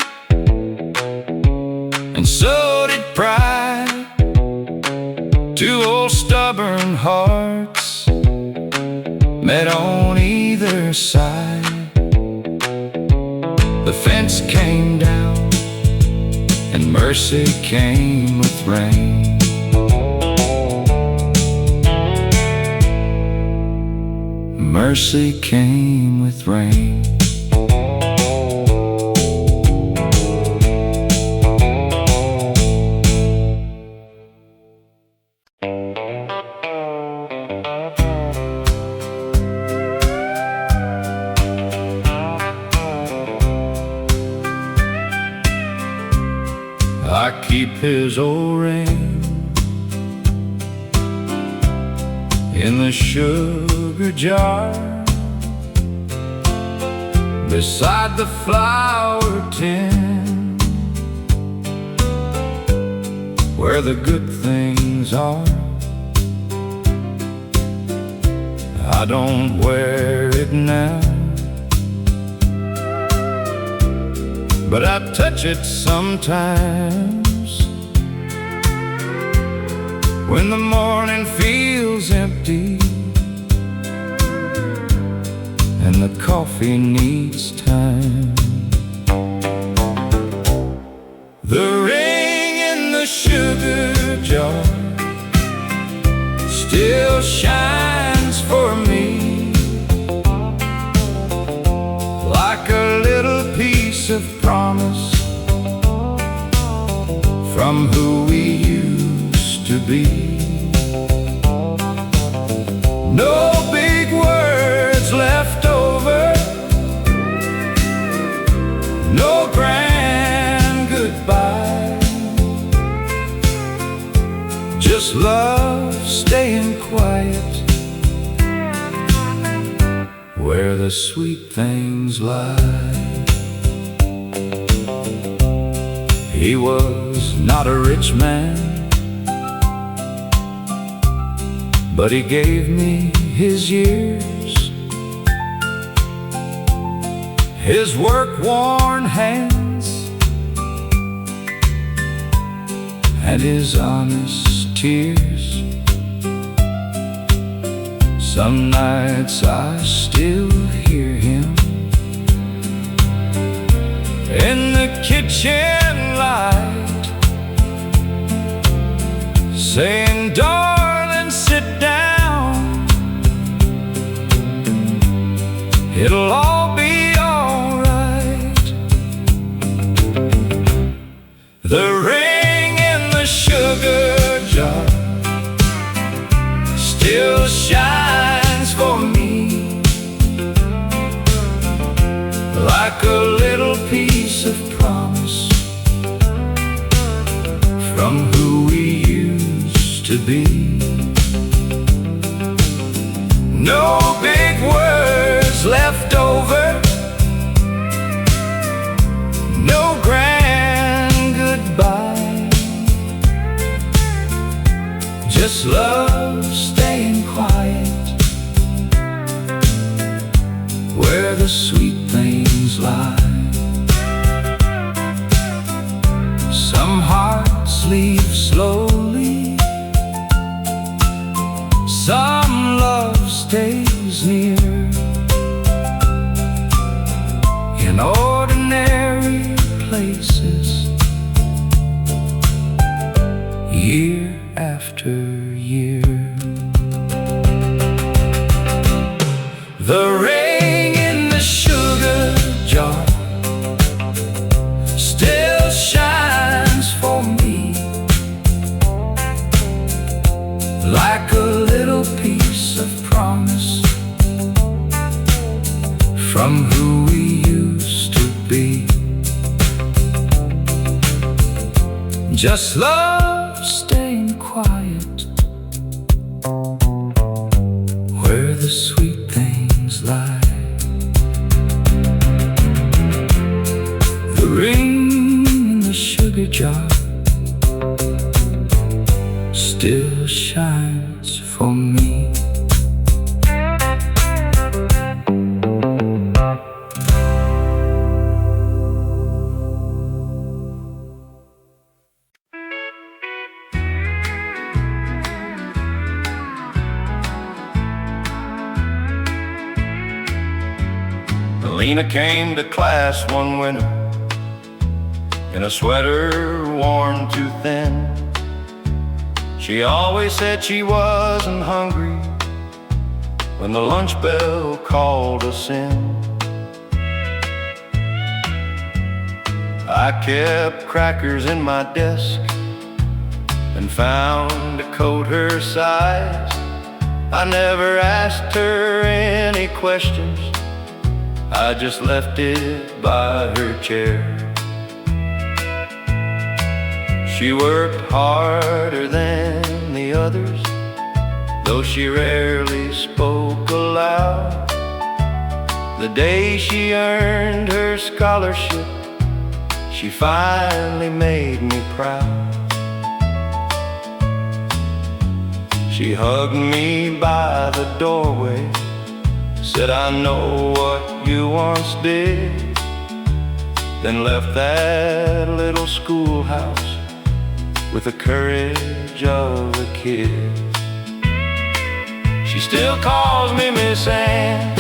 and so did pride. Two old stubborn hearts met on either side. The fence came down, and mercy came with rain. Mercy came with rain. I keep his O-ring in the sugar jar beside the flour tin, where the good things are. I don't wear it now, but I touch it sometimes when the morning feels empty and the coffee needs time. The ring in the sugar jar still shines for me, like a little piece of promise from who we used to be. No big words left over, no grand goodbye, just love staying quiet where the sweet things lie. He was not a rich man, but he gave me his years, his work-worn hands, and his honest tears. Some nights I still hear him in the kitchen light, saying, "Darling, sit down, it'll all be all right." The ring in the sugar jar still shines for me, like a little piece of promise from who we used to be. No big words left over, no grand goodbye, just love staying quiet where the sweet things lie. Some hearts leave slowly, some love stays near in ordinary places, year after year. The ring in the sugar jar still shines for me, from who we used to be. Just love staying quiet where the sweet things lie. The ring in the sugar jar still shines for me. Lena came to class one winter in a sweater worn too thin. She always said she wasn't hungry when the lunch bell called us in. I kept crackers in my desk and found a coat her size. I never asked her any questions, I just left it by her chair. She worked harder than the others, though she rarely spoke aloud. The day she earned her scholarship, she finally made me proud. She hugged me by the doorway, said, "I know what you once did," then left that little schoolhouse with the courage of a kid. She still calls me Miss Ann,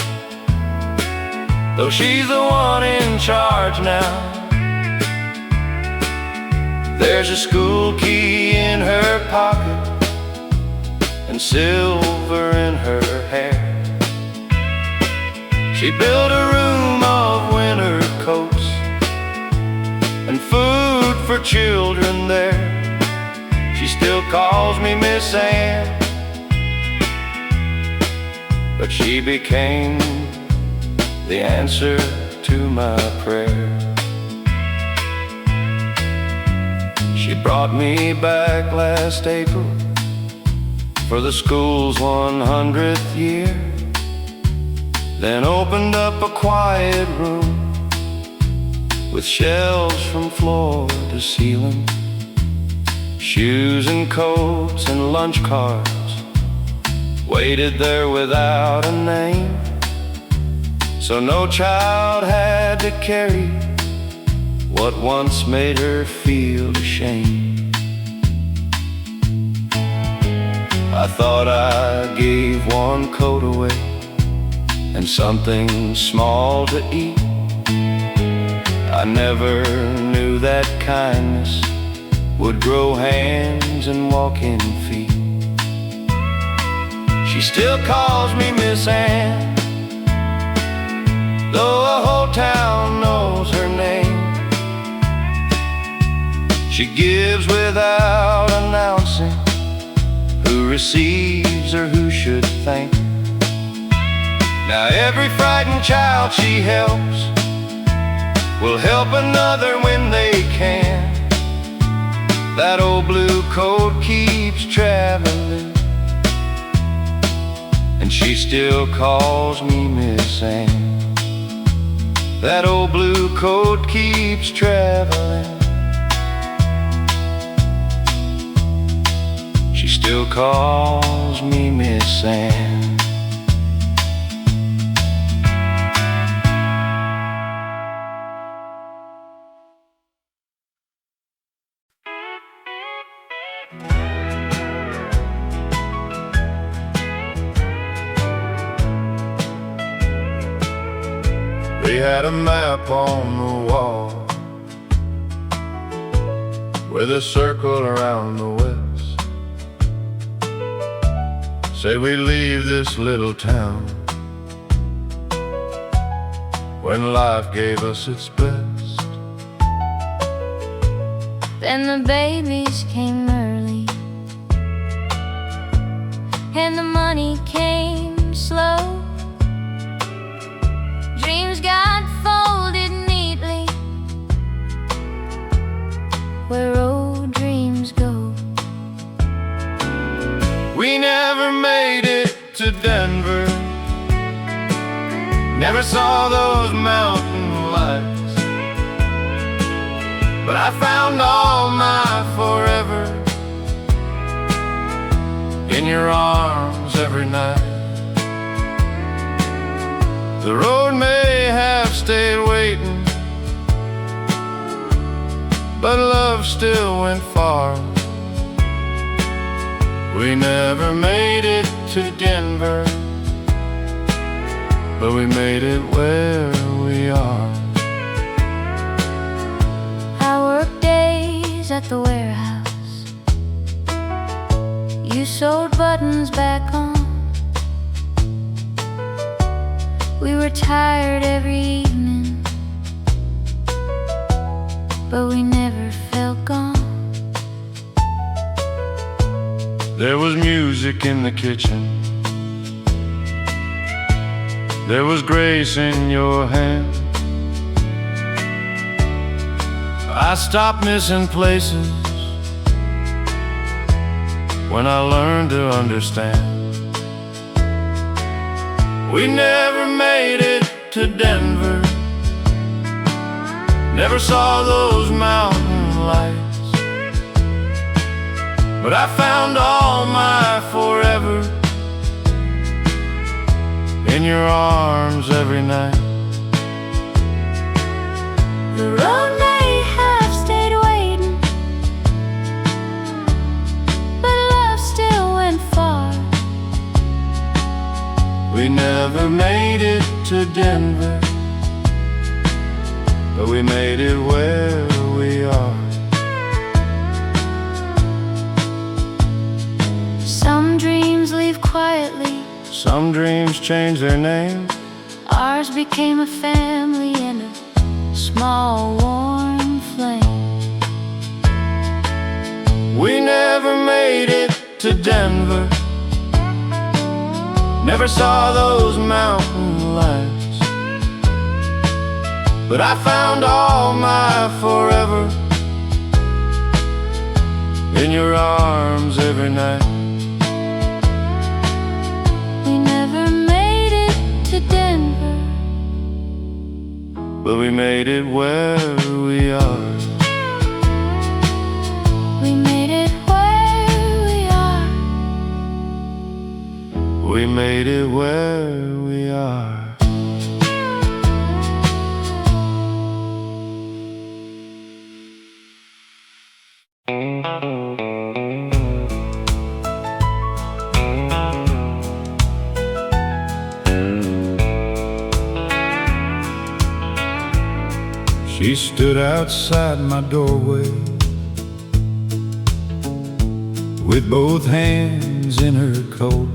though she's the one in charge now. There's a school key in her pocket and silver in her hair. She built a room of winter coats and food for children there. She still calls me Miss Ann, but she became the answer to my prayer. She brought me back last April for the school's 100th year, then opened up a quiet room with shelves from floor to ceiling, shoes and coats and lunch cards waited there without a name, so no child had to carry what once made her feel ashamed. I thought I gave one coat away and something small to eat. I never knew that kindness would grow hands and walk in feet. She still calls me Miss Ann, though the whole town knows her name. She gives without announcing who receives or who should thank. Now every frightened child she helps will help another when they can. That old blue coat keeps traveling, and she still calls me Miss Ann. That old blue coat keeps traveling, she still calls me Miss Ann. They had a map on the wall with a circle around the west. Say we leave this little town when life gave us its best. Then the babies came early and the money came slow. Dreams Denver. Never saw those mountain lights, but I found all my forever in your arms every night. The road may have stayed waiting, but love still went far. We never made it to Denver, but we made it where we are. I worked days at the warehouse. You sewed buttons back on. We were tired every evening, but we never felt gone. There was music in the kitchen. There was grace in your hand. I stopped missing places when I learned to understand. We never made it to Denver, never saw those mountain lights, but I found all my forever in your arms every night. The road may have stayed waiting, but love still went far. We never made it to Denver, but we made it where we are. Some dreams leave quietly, Some dreams change their name. ours became a family and a small warm flame. We never made it to Denver, never saw those mountain lights, but I found all my forever in your arms every night. We never made it to Denver, but we made it where we are. we made it where we are. We made it where we are. She stood outside my doorway with both hands in her coat.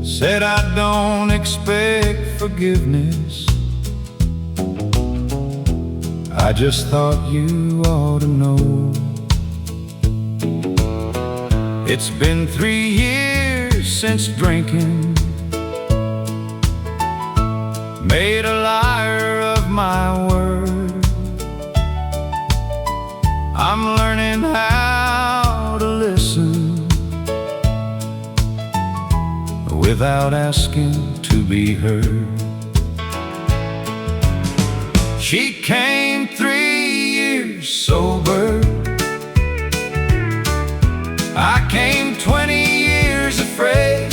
Said, I don't expect forgiveness, I just thought you ought to know. It's been 3 years since drinking made a liar of my word. I'm learning how to listen without asking to be heard. She came 3 years sober, I came 20 years afraid.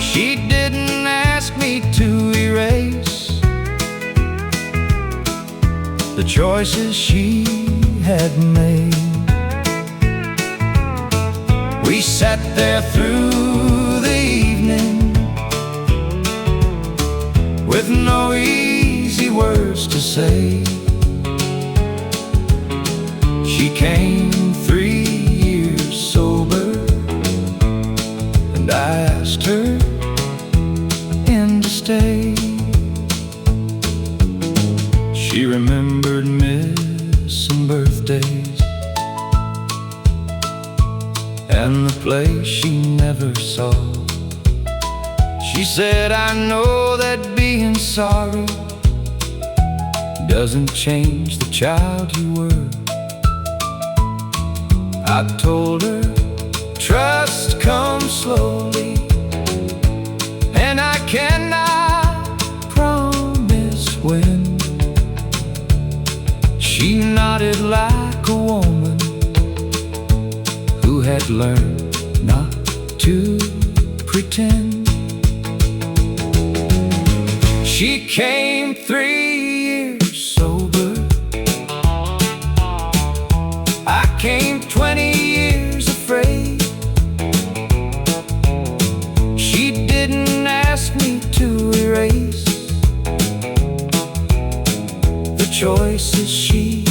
She didn't ask me to erase the choices she had made. We sat there through the evening with no easy words to say. She came 3 years sober, and I asked her to stay. She remembered missing birthdays and the place she never saw. She said, I know that being sorry doesn't change the child you were. I told her had learned not to pretend. She came 3 years sober. I came 20 years afraid. She didn't ask me to erase the choices she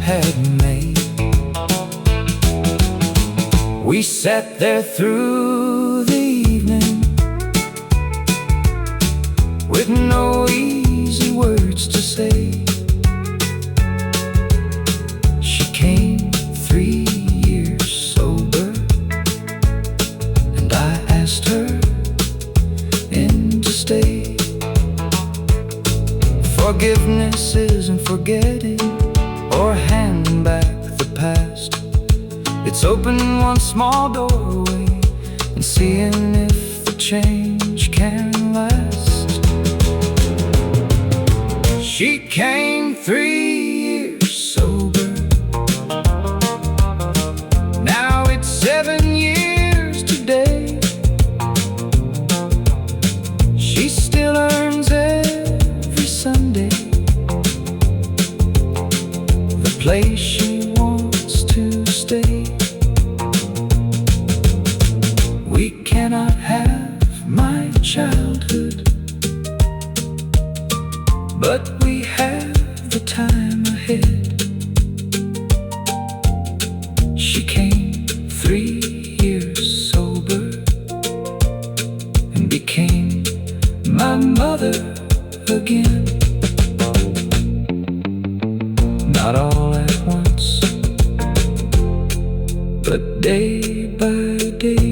had made. We sat there through the evening with no easy words to say. She came 3 years sober, and I asked her in to stay. Forgiveness isn't forgetting or handing back the past. It's opening one small doorway and seeing if the change can last. She came 3 years sober. Now it's 7 years today. She still earns every Sunday the place she wants to stay. We cannot have my childhood, but we have the time ahead. She came 3 years sober and became my mother again. Not all at once, but day by day.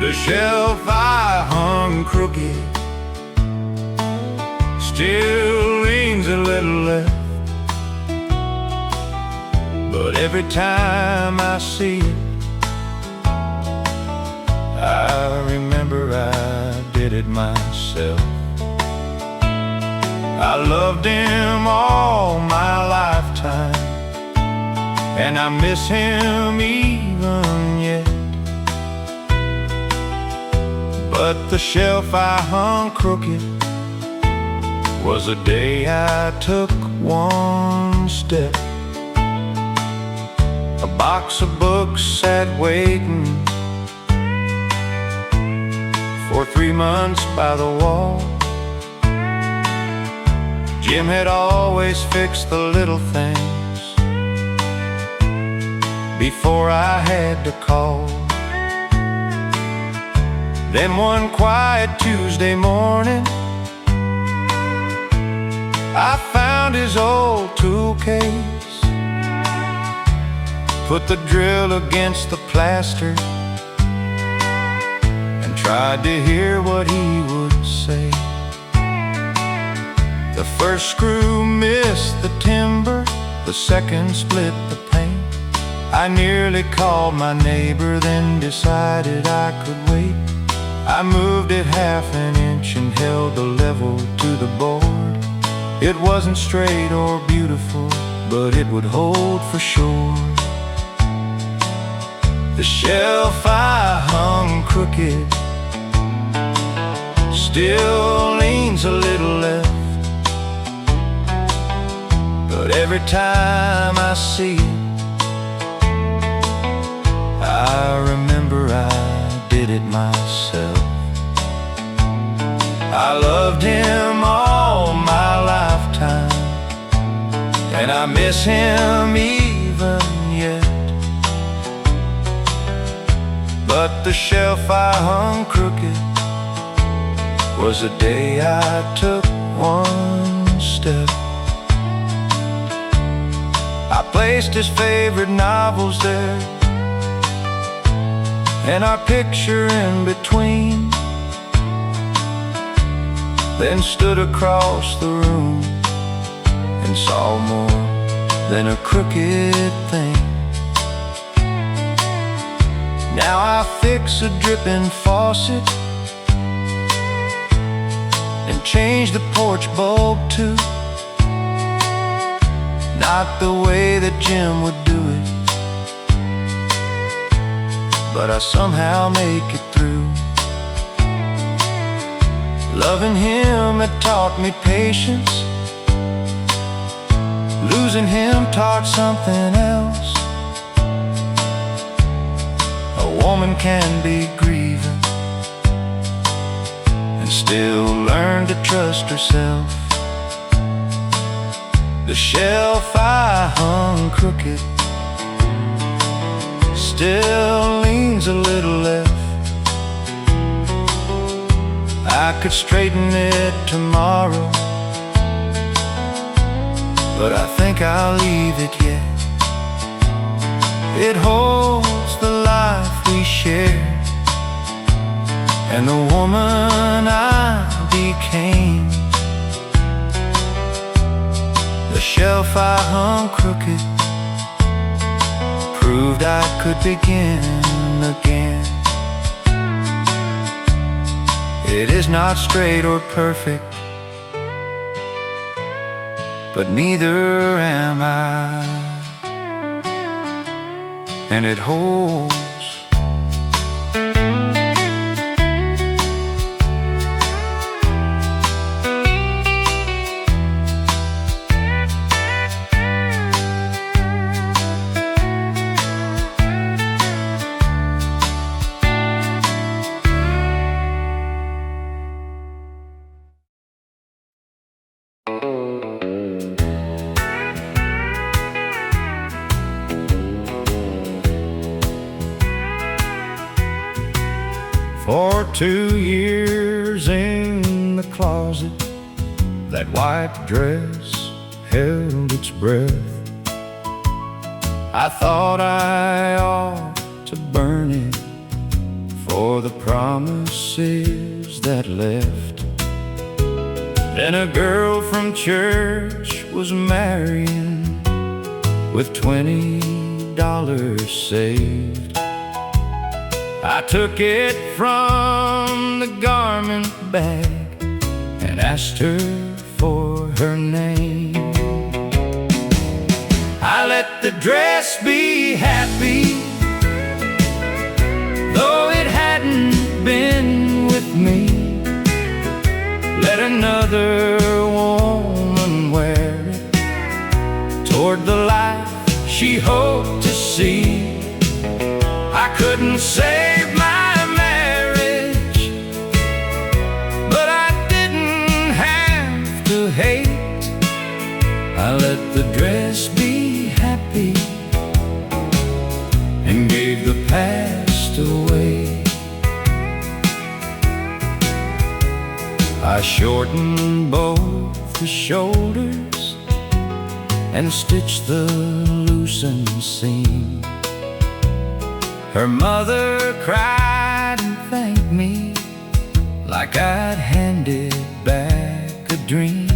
The shelf I hung crooked still leans a little left, but every time I see it, I remember I did it myself. I loved him all my lifetime, and I miss him even yet. But the shelf I hung crooked was the day I took one step. A box of books sat waiting for 3 months by the wall. Jim had always fixed the little things before I had to call. Then one quiet Tuesday morning, I found his old tool case, put the drill against the plaster, and tried to hear what he would say. The first screw missed the timber, the second split the paint. I nearly called my neighbor, then decided I could wait. I moved it half an inch and held the level to the board. It wasn't straight or beautiful, but it would hold for sure. The shelf I hung crooked still leans a little left, but every time I see it, I remember I did it myself. I loved him all my lifetime, and I miss him even yet. But the shelf I hung crooked was the day I took one step. I placed his favorite novels there, and our picture in between. Then stood across the room and saw more than a crooked thing. Now I fix a dripping faucet and change the porch bulb too. Not the way that Jim would do it, but I somehow make it through. Loving him had taught me patience. Losing him taught something else. A woman can be grieving and still learn to trust herself. The shelf I hung crooked still leans a little left. I could straighten it tomorrow, but I think I'll leave it yet. It holds the life we shared and the woman I became. The shelf I hung crooked proved I could begin again. It is not straight or perfect, but neither am I. And it holds For 2 years in the closet, that white dress held its breath. I thought I ought to burn it for the promises that left. Then a girl from church was marrying with $20 saved. I took it from the garment bag and asked her for her name. I let the dress be happy, though it hadn't been with me. Let another woman wear it toward the life she hoped to see. I couldn't save my marriage, but I didn't have to hate. I let the dress be happy and gave the past away. I shortened both the shoulders and stitched the loosened seam. Her mother cried and thanked me like I'd handed back a dream.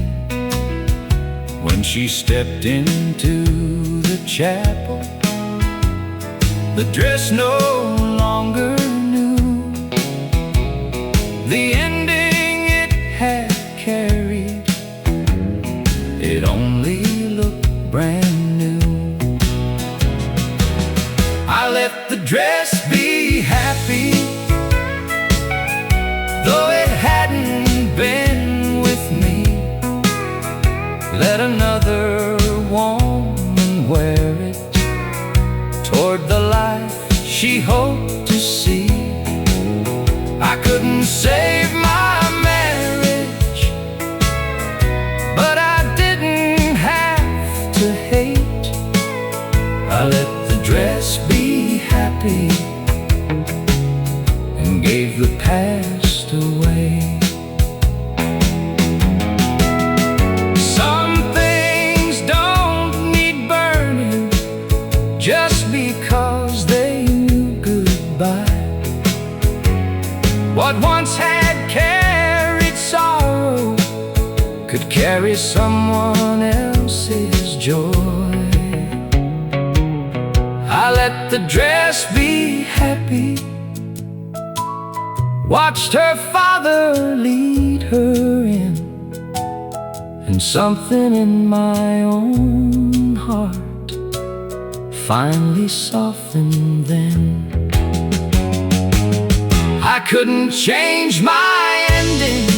When she stepped into the chapel, the dress no longer knew the ending it had carried. It only looked brand new. I let the dress be happy, though it hadn't been with me. Let another woman wear it toward the life she hoped to see. I couldn't save my marriage, but I didn't have to hate. I let the dress be happy and gave the past away. Some things don't need burning just because they knew goodbye. What once had carried sorrow could carry someone else's joy. I let the dress be happy, watched her father lead her in, and something in my own heart finally softened then. I couldn't change my ending,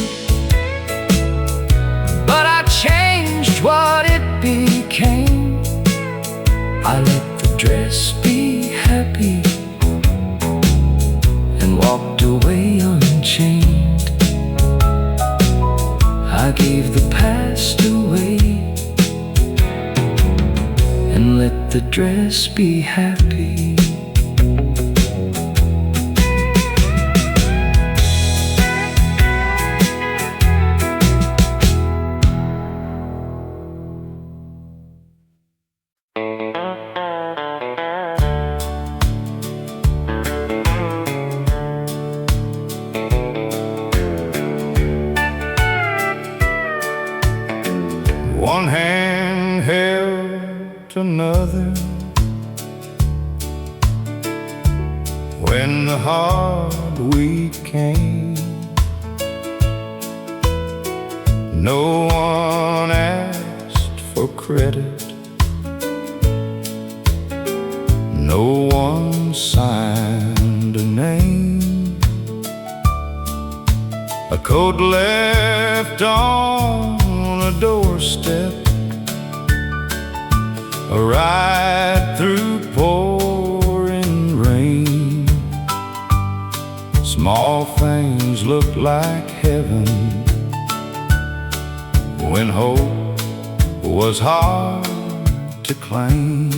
but I changed what it became. I let the dress be happy and walked away unchained. I gave the past away and let the dress be happy. One hand held another when the hard week came. No one asked for credit, no one signed a name. A coat left on a doorstep, a ride through pouring rain. Small things look like heaven when hope was hard to claim.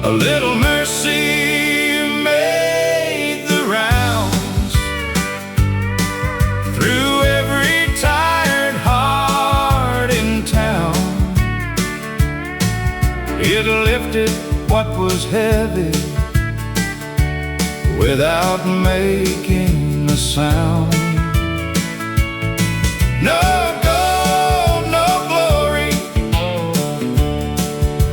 A little mercy made the rounds through every tired heart in town. It lifted what was heavy without making a sound. No gold, no glory,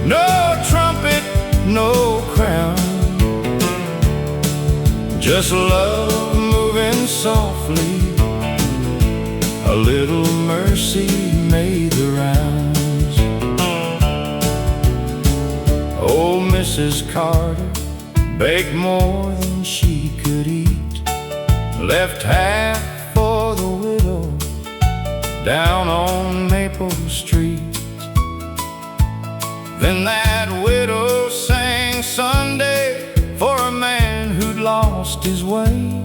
no trumpet, no crown, just love moving softly. A little mercy made the rounds. Old Mrs. Carter baked more than she could eat, left half for the widow down on Maple Street. Then that widow sang Sunday for a man who'd lost his way,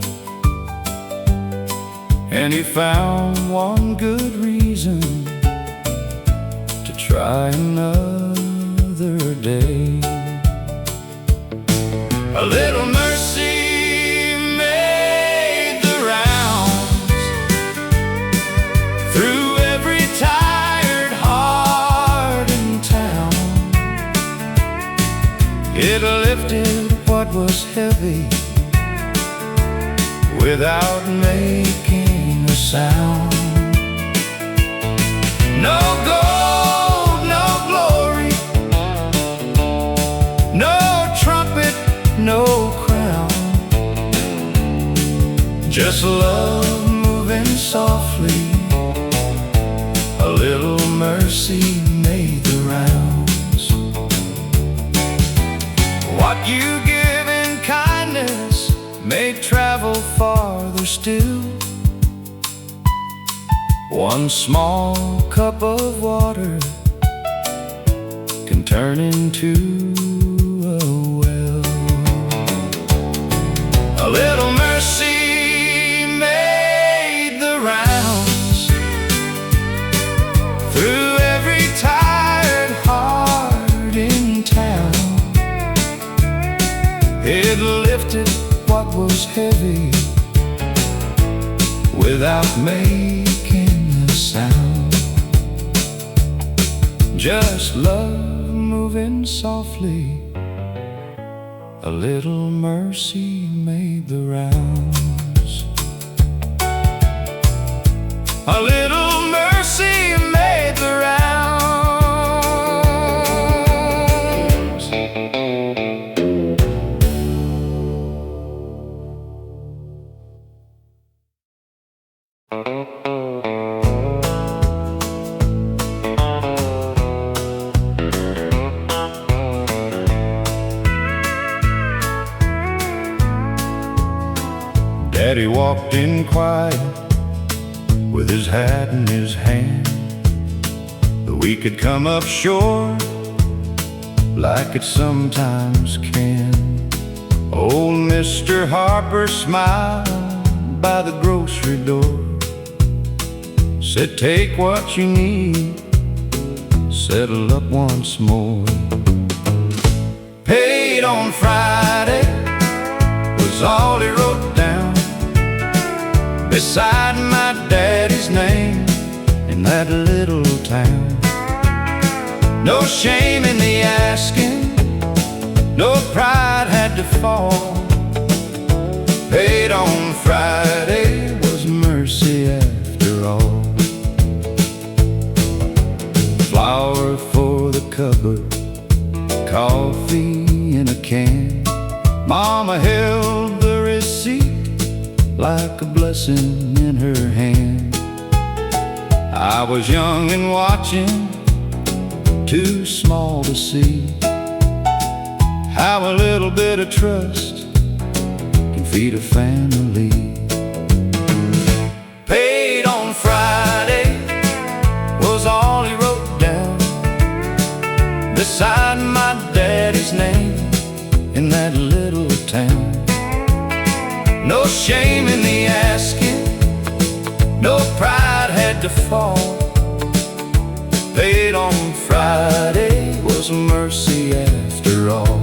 and he found one good reason to try another day. A little mercy made the rounds through every tired heart in town. It lifted what was heavy without making a sound. No gold, no glory, no trumpet, no crown, just love moving softly. A little mercy made the rounds. What you give in kindness may travel farther still. One small cup of water can turn into a well. A little mercy made the rounds through every tired heart in town. It lifted what was heavy without making a sound. Just love moving softly. A little mercy made the round. a little mercy made the rounds. Daddy walked in quiet with his hat in his hand. The week had come up short like it sometimes can. Old Mr. Harper smiled by the grocery door, said take what you need, settle up once more. Paid on Friday was all he wrote down beside my daddy's name in that little town. No shame in the asking, no pride had to fall. Paid on Friday was mercy after all. Flour for the cupboard, coffee in a can. Mama held the receipt like a blessing in her hand. I was young and watching, too small to see how a little bit of trust can feed a family. Paid on Friday was all he wrote down beside my daddy's name in that little town. No shame in the asking, no pride had to fall. Paid on Friday was mercy after all.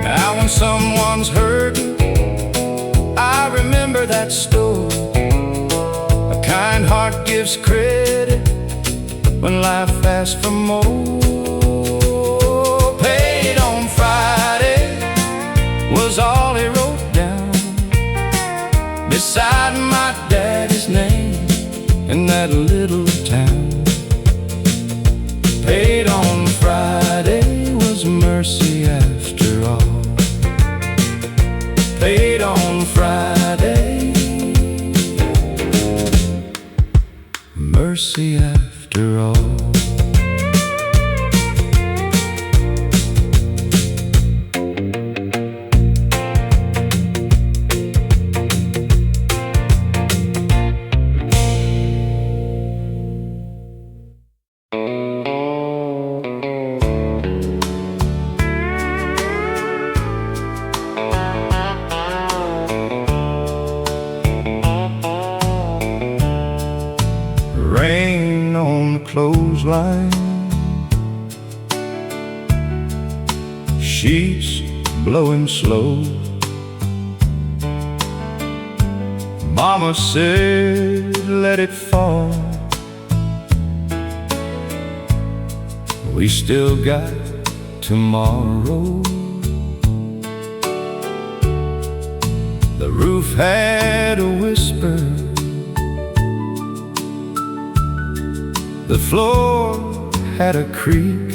Now when someone's hurting, I remember that story. A kind heart gives credit when life asks for more. Paid on Friday was all he wrote down beside my daddy's name in that little town. Paid on Friday was mercy after all. Paid on Friday, mercy after all. Rain on the clothesline, sheets blowing slow. Mama said let it fall, we still got tomorrow. The roof had a whisper, the floor had a creak,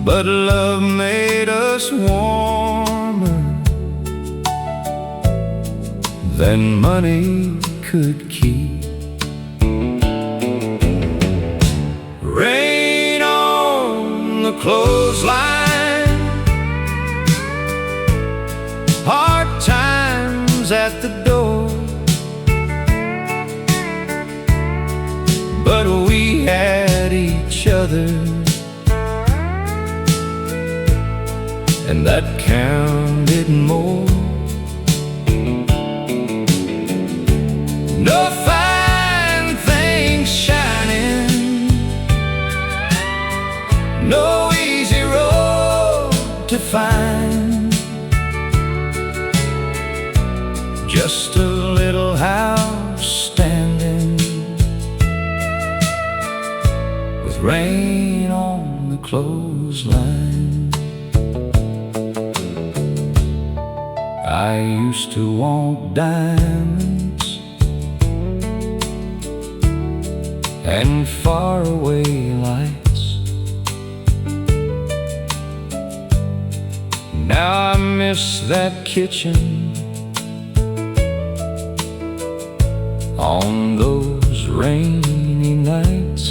but love made us warmer than money could keep. Rain on the clothesline, hard times at the door, but we had each other, and that counted more. No fine things shining, no easy road to find, just a little house standing rain on the clothesline. I used to want diamonds and faraway lights. Now I miss that kitchen on those rainy nights.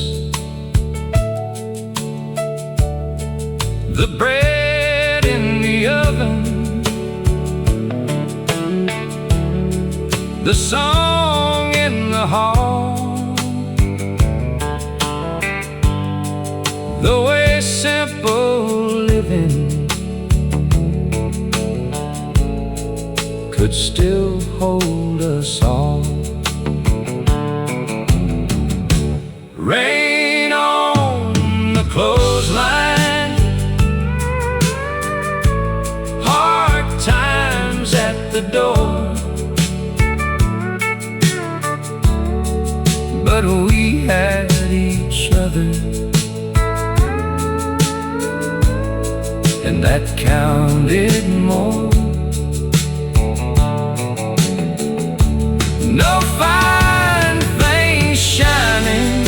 The bread in the oven, the song in the hall, the way simple living could still hold us all. Rain on the clothesline, hard times at the door, but we had each other, and that counted more. No fine things shining,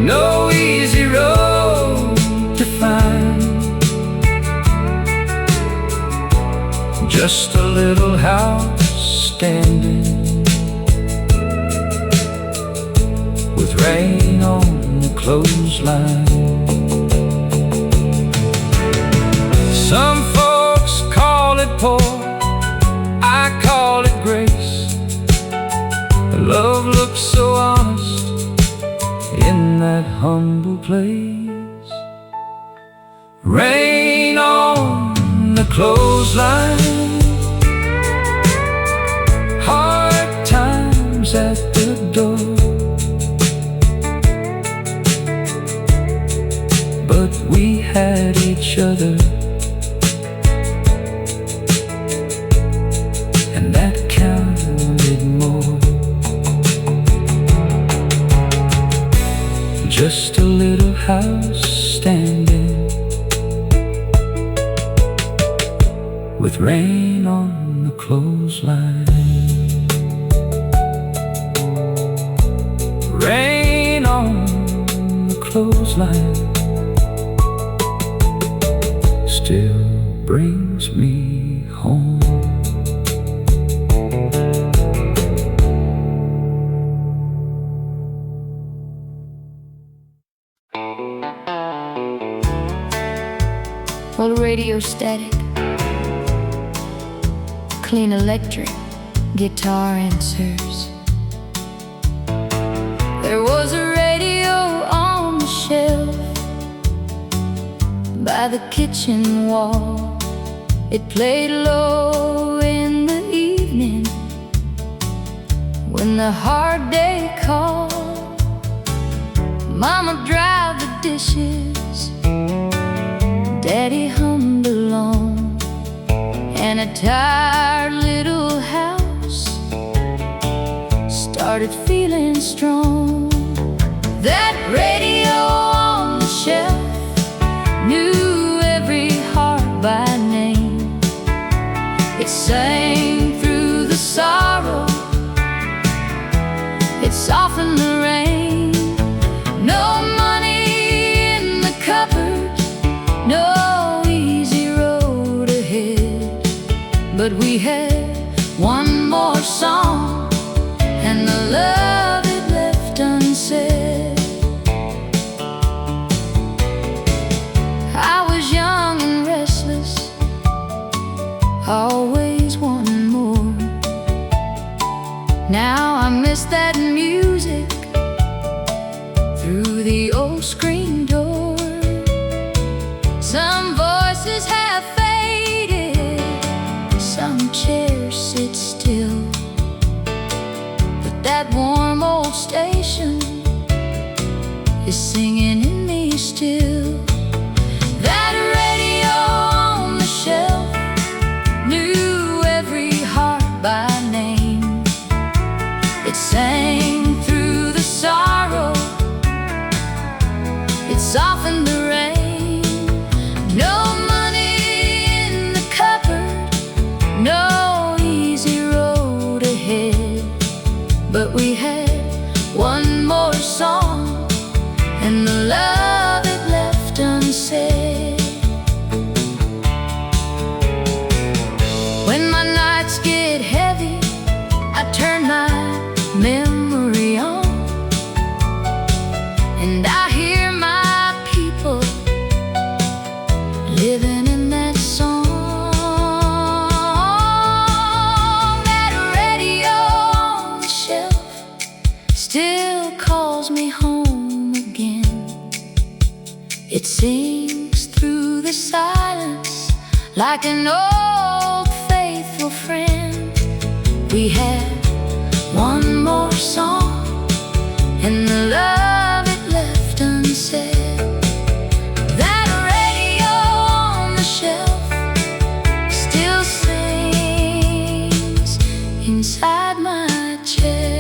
no easy road to find, just a little house standing with rain on the clothesline. Some folks call it poor, I call it grace. Love looks so honest in that humble place. Rain on the clothesline, hard times at the door, but we had each other, and that counted more. Just a little house standing with rain on the clothesline. Rain on the clothesline still brings me home. Well, radio static, clean electric, guitar answers. There was a radio on the shelf by the kitchen wall. It played low in the evening when the hard day called. Mama dried the dishes, Daddy hummed along, and a tired little house started feeling strong. That radio on the shelf knew every heart by name. It sang through the sorrow, it softened the rain. No money in the cupboard, no easy road ahead, but we had one more song and the love it left unsaid. I was young and restless, always wanting more. Now I miss that music through the old screen door. Some voices have faded, some chairs sit still, but that warm old station is singing in me still. That radio on the shelf knew every heart by name. It sang through the sorrow, like an old faithful friend. We had one more song and the love it left unsaid. That radio on the shelf still sings inside my chest.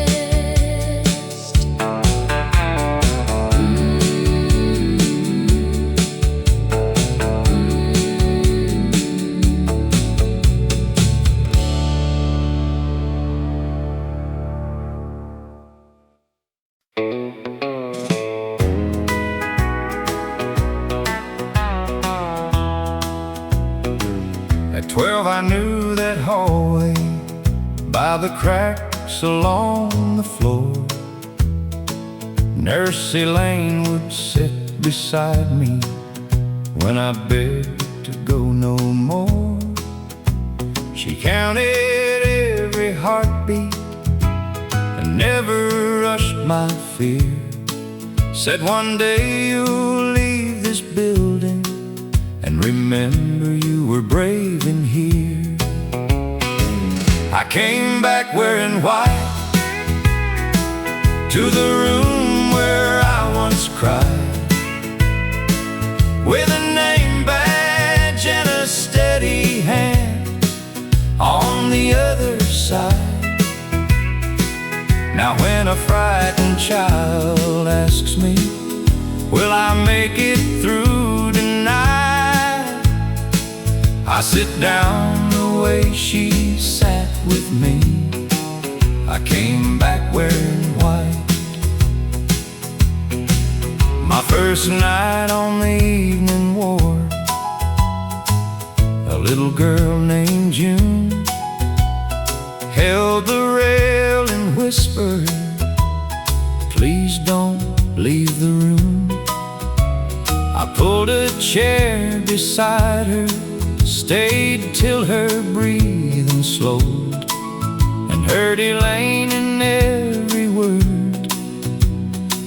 At 12 I knew that hallway by the cracks along the floor. Nurse Elaine would sit beside me when I begged to go no more. She counted every heartbeat and never rushed my fear. Said one day you'll leave this building and remember you were brave in here. I came back wearing white to the room where I once cried, with a name badge and a steady hand on the other side. Now when a frightened child asks me, will I make it through tonight, I sit down the way she sat with me. I came back wearing white. My first night on the evening ward, a little girl named June held the rail and whispered, please don't leave the room. I pulled a chair beside her, stayed till her breathing slowed, and heard Elaine in every word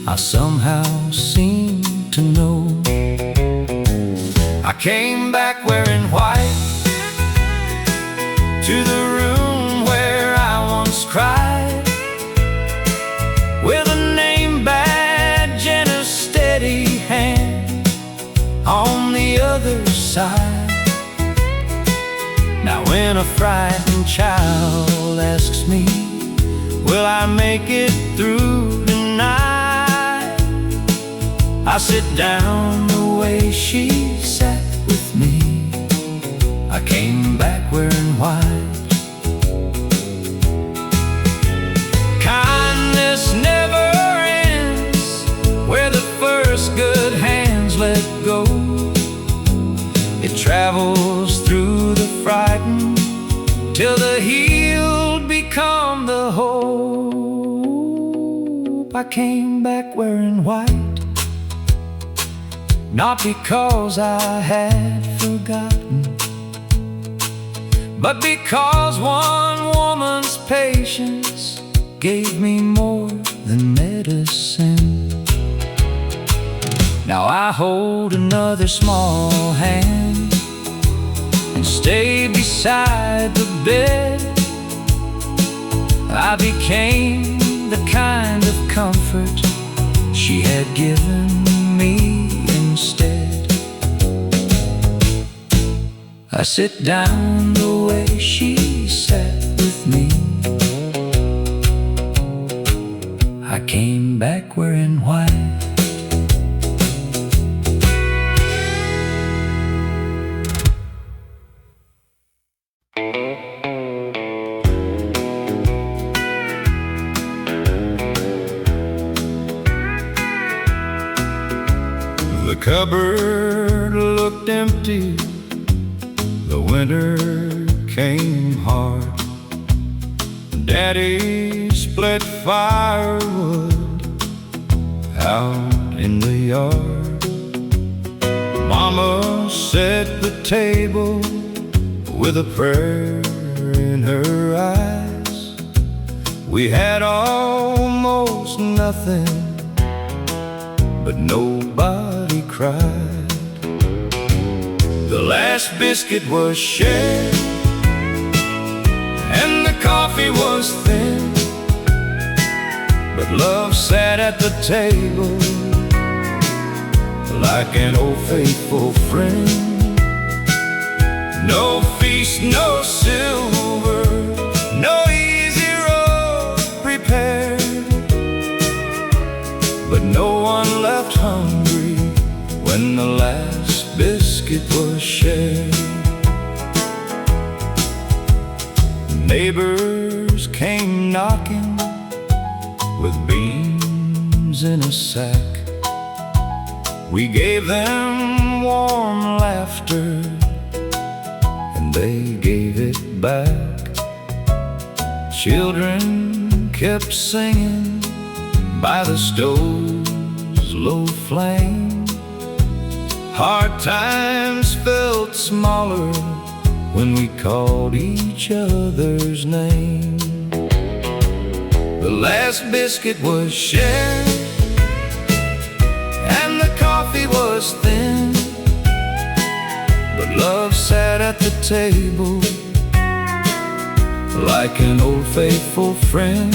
I somehow seemed to know. I came back wearing white to the room where I once cried, with a name badge and a steady hand on the other side. Now when a frightened child asks me, will I make it through tonight, I sit down the way she sat with me. I came back wearing white. Kindness never ends where the first good hands let go. It travels through the frightened till the healed become the hope. I came back wearing white, not because I had forgotten, but because one woman's patience gave me more than medicine. Now I hold another small hand and stay beside the bed. I became the kind of comfort she had given me instead. I sit down the way she sat with me. I came back wearing white. The cupboard looked empty, the winter came hard. Daddy split firewood out in the yard. Mama set the table with a prayer in her eyes. We had almost nothing, but nobody cried. The last biscuit was shared, and the coffee was thin, but love sat at the table like an old faithful friend. No feast, no silver, no easy road prepared, but no one left hungry when the last biscuit was shared. Neighbors came knocking with beans in a sack. We gave them warm laughter, and they gave it back. Children kept singing by the stove's low flame. Hard times felt smaller when we called each other's name. The last biscuit was shared, and the coffee was thin, but love sat at the table like an old faithful friend.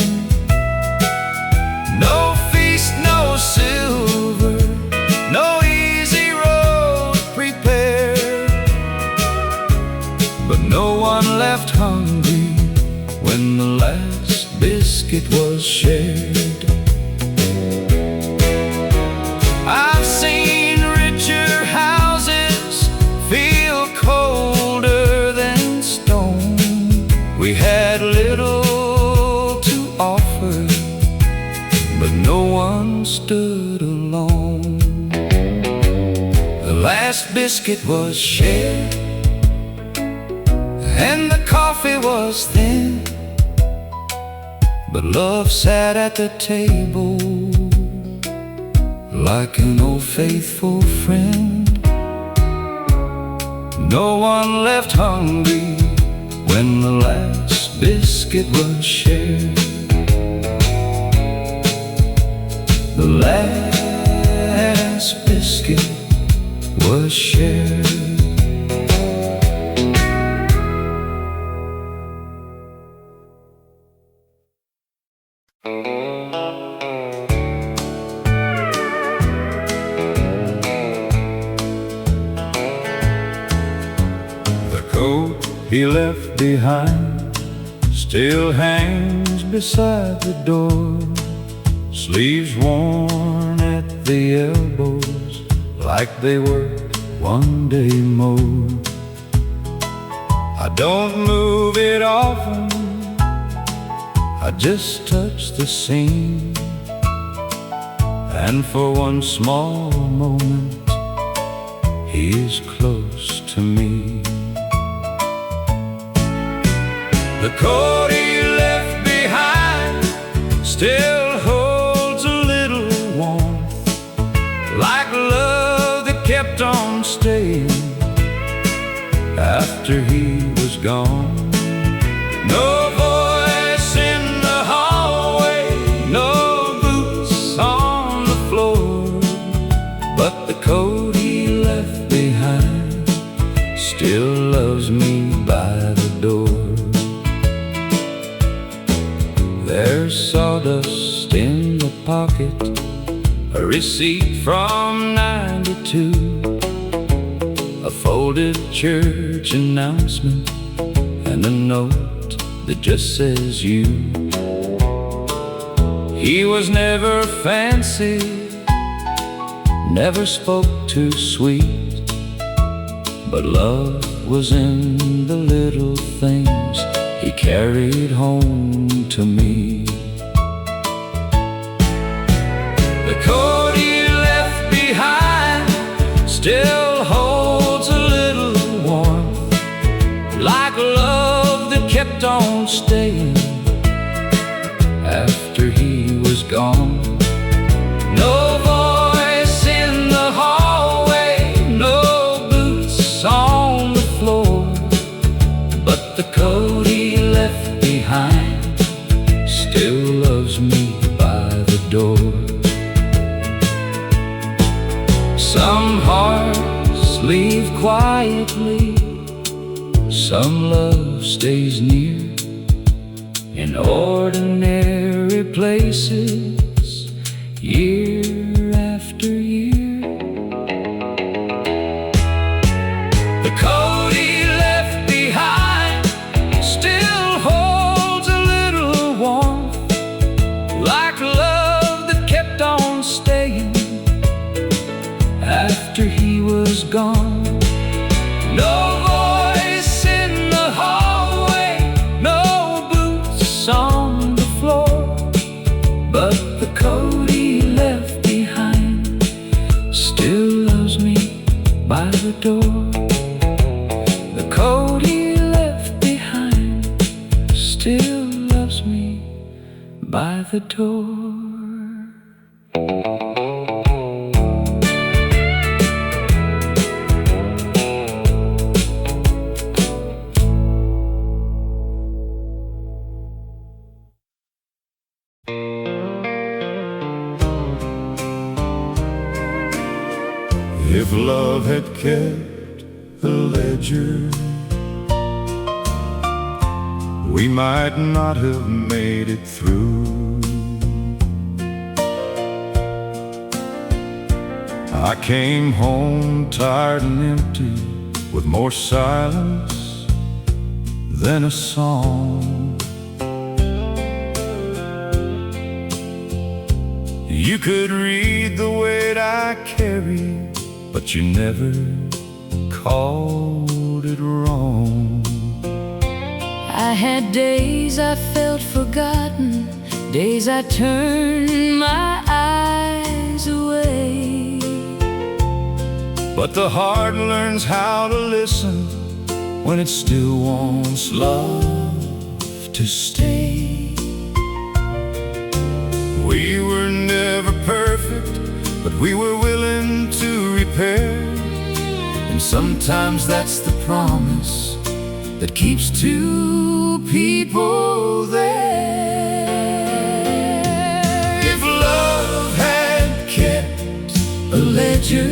No feast, no silver, no easy road prepared, but no one left hungry when the last biscuit was shared. I've seen richer houses feel colder than stone. We had little to offer, but no one stood alone. The last biscuit was shared, and the coffee was thin, but love sat at the table like an old faithful friend. No one left hungry when the last biscuit was shared. The last biscuit was shared. He left behind still hangs beside the door, sleeves worn at the elbows like they were one day mowed. I don't move it often, I just touch the seam, and for one small moment he is close to me. The coat he left behind still holds a little warmth, like love that kept on staying after he was gone. No voice in the hallway, no boots on the floor, but the coat he left behind still loves me by the door. There's sawdust in the pocket, a receipt from '92, a folded church announcement, and a note that just says you. He was never fancy, never spoke too sweet, but love was in the little things he carried home to me. The coat he left behind still holds a little warmth, like love that kept on staying after he was gone. No voice in the hallway, no boots on the floor, but the coat he left behind still loves me by the door. Some hearts leave quietly. Some love stays near in ordinary places, year after year. The coat he left behind still holds a little warmth, like love that kept on staying after he was gone. No voice in the hallway, no boots on the floor, but the coat he left behind still loves me by the door. The coat he left behind still loves me by the door. If love had kept a ledger, we might not have made it through. I came home tired and empty, with more silence than a song. You could read the weight I carry, but you never called it wrong. I had days I felt forgotten, days I turned my eyes away. But the heart learns how to listen when it still wants love to stay. We were never perfect, but we were willing to repair. And sometimes that's the promise that keeps two people there. If love had kept a ledger,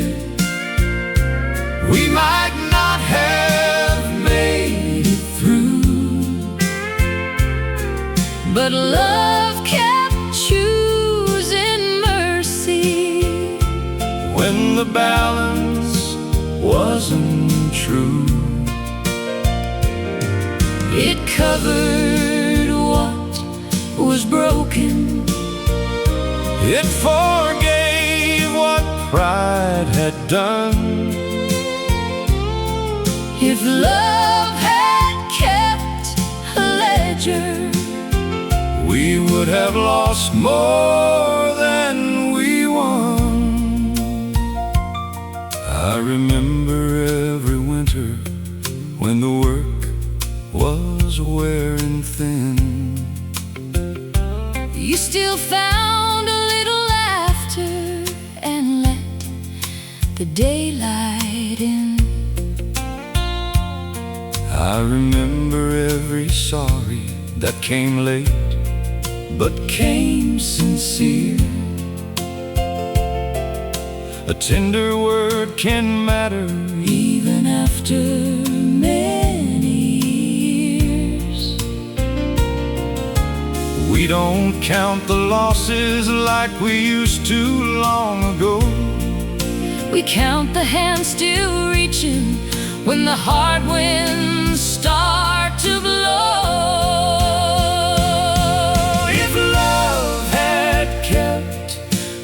we might not have made it through. But love kept choosing mercy when the balance wasn't true. It covered what was broken, it forgave what pride had done. If love had kept a ledger, we would have lost more than we won. I remember every winter when the work was wearing thin. you still found a little laughter and let the daylight in. I remember every sorry that came late but came sincere. A tender word can matter Even after many years, we don't count the losses like we used to long ago. we count the hands still reaching when the hard winds start to blow. If love had kept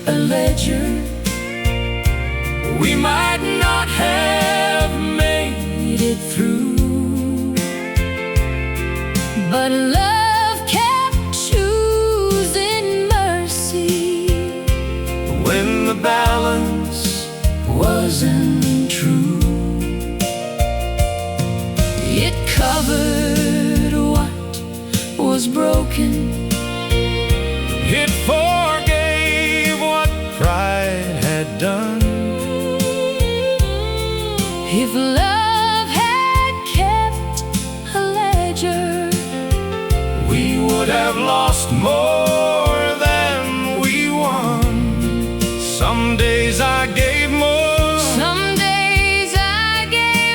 a ledger, we might not have made it through. But love kept choosing mercy When the balance wasn't true. It covered what was broken, It forgave what pride had done. if love had kept a ledger, We would have lost more than we won. Some days I gave more, some days I gave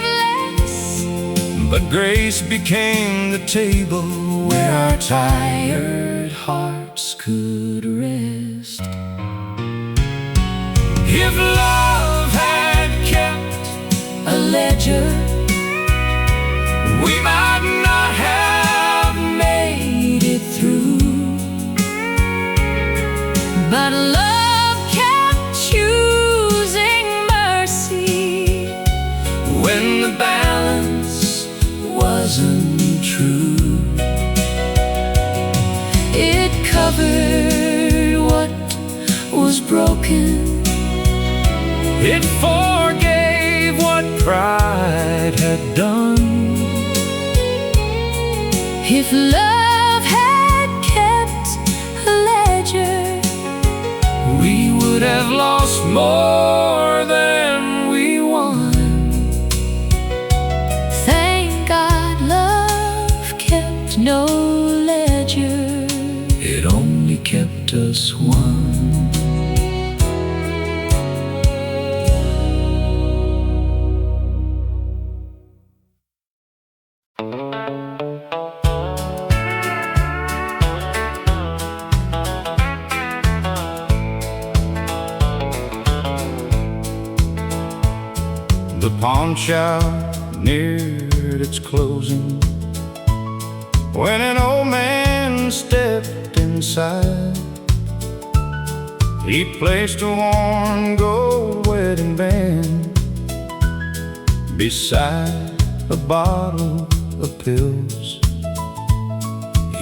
grace became the table where our tired hearts could rest. If love had kept a ledger, we might not have made it through. but love kept choosing mercy when the balance wasn't true. It covered what was broken. It forgave what pride had done. If love had kept a ledger, we would have lost more than we won. thank God love kept no ledger. It only kept us one. The pawn shop neared its closing when an old man stepped inside. He placed a worn gold wedding band beside a bottle of pills.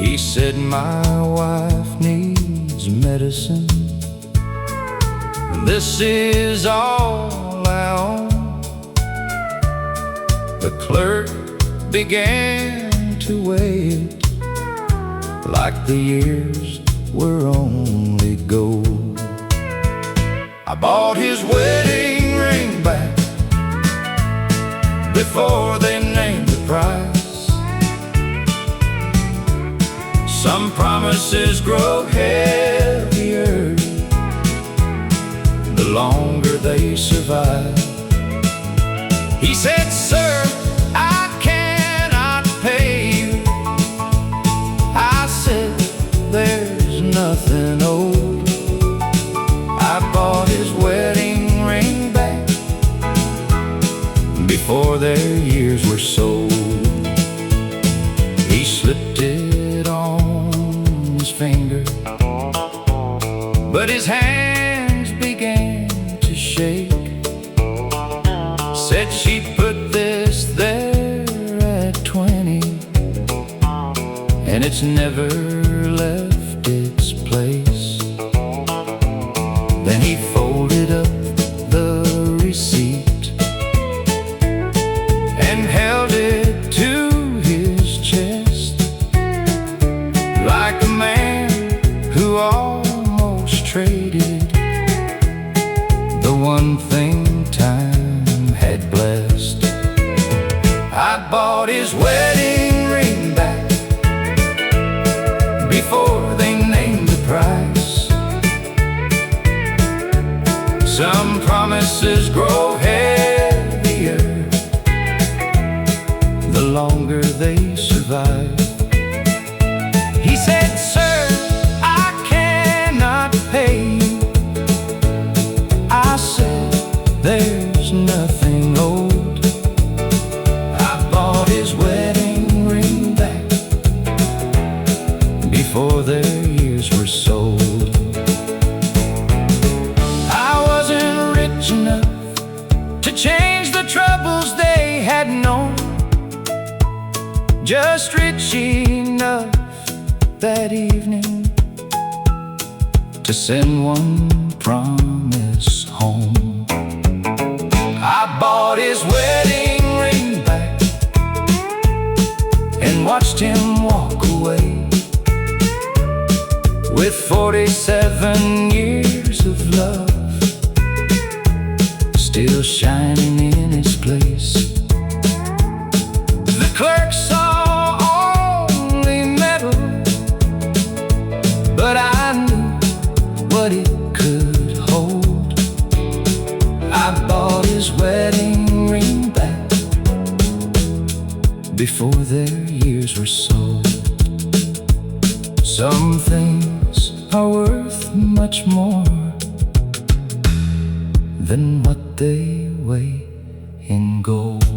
He said, "My wife needs medicine. This is all I own." The clerk began to wait like the years were only gold. I bought his wedding ring back before they named the price. Some promises grow heavier the longer they survive. He said, "Sir, I cannot pay you." I said, "There's nothing owed." I bought his wedding ring back before their years were sold. He slipped it on his finger, but his hands began to shake. Said she put this there at 20, and it's never left its place. Then he folded up the receipt and held it to his chest like a man who almost traded the one thing time had blessed. I bought his wedding ring back before they named the price. Some promises grow heavier the longer they survive. He said, "Sir, I cannot pay you." I said, "There's nothing owed." I bought his wedding ring back before their years were sold. I wasn't rich enough to change the troubles they had known, just rich enough that evening to send one promise home. I bought his wedding ring back and watched him walk away with 47 years of love still shining in his place. The clerk saw only metal, but I knew what it could hold. I bought his wedding ring back before soul. Some things are worth much more than what they weigh in gold.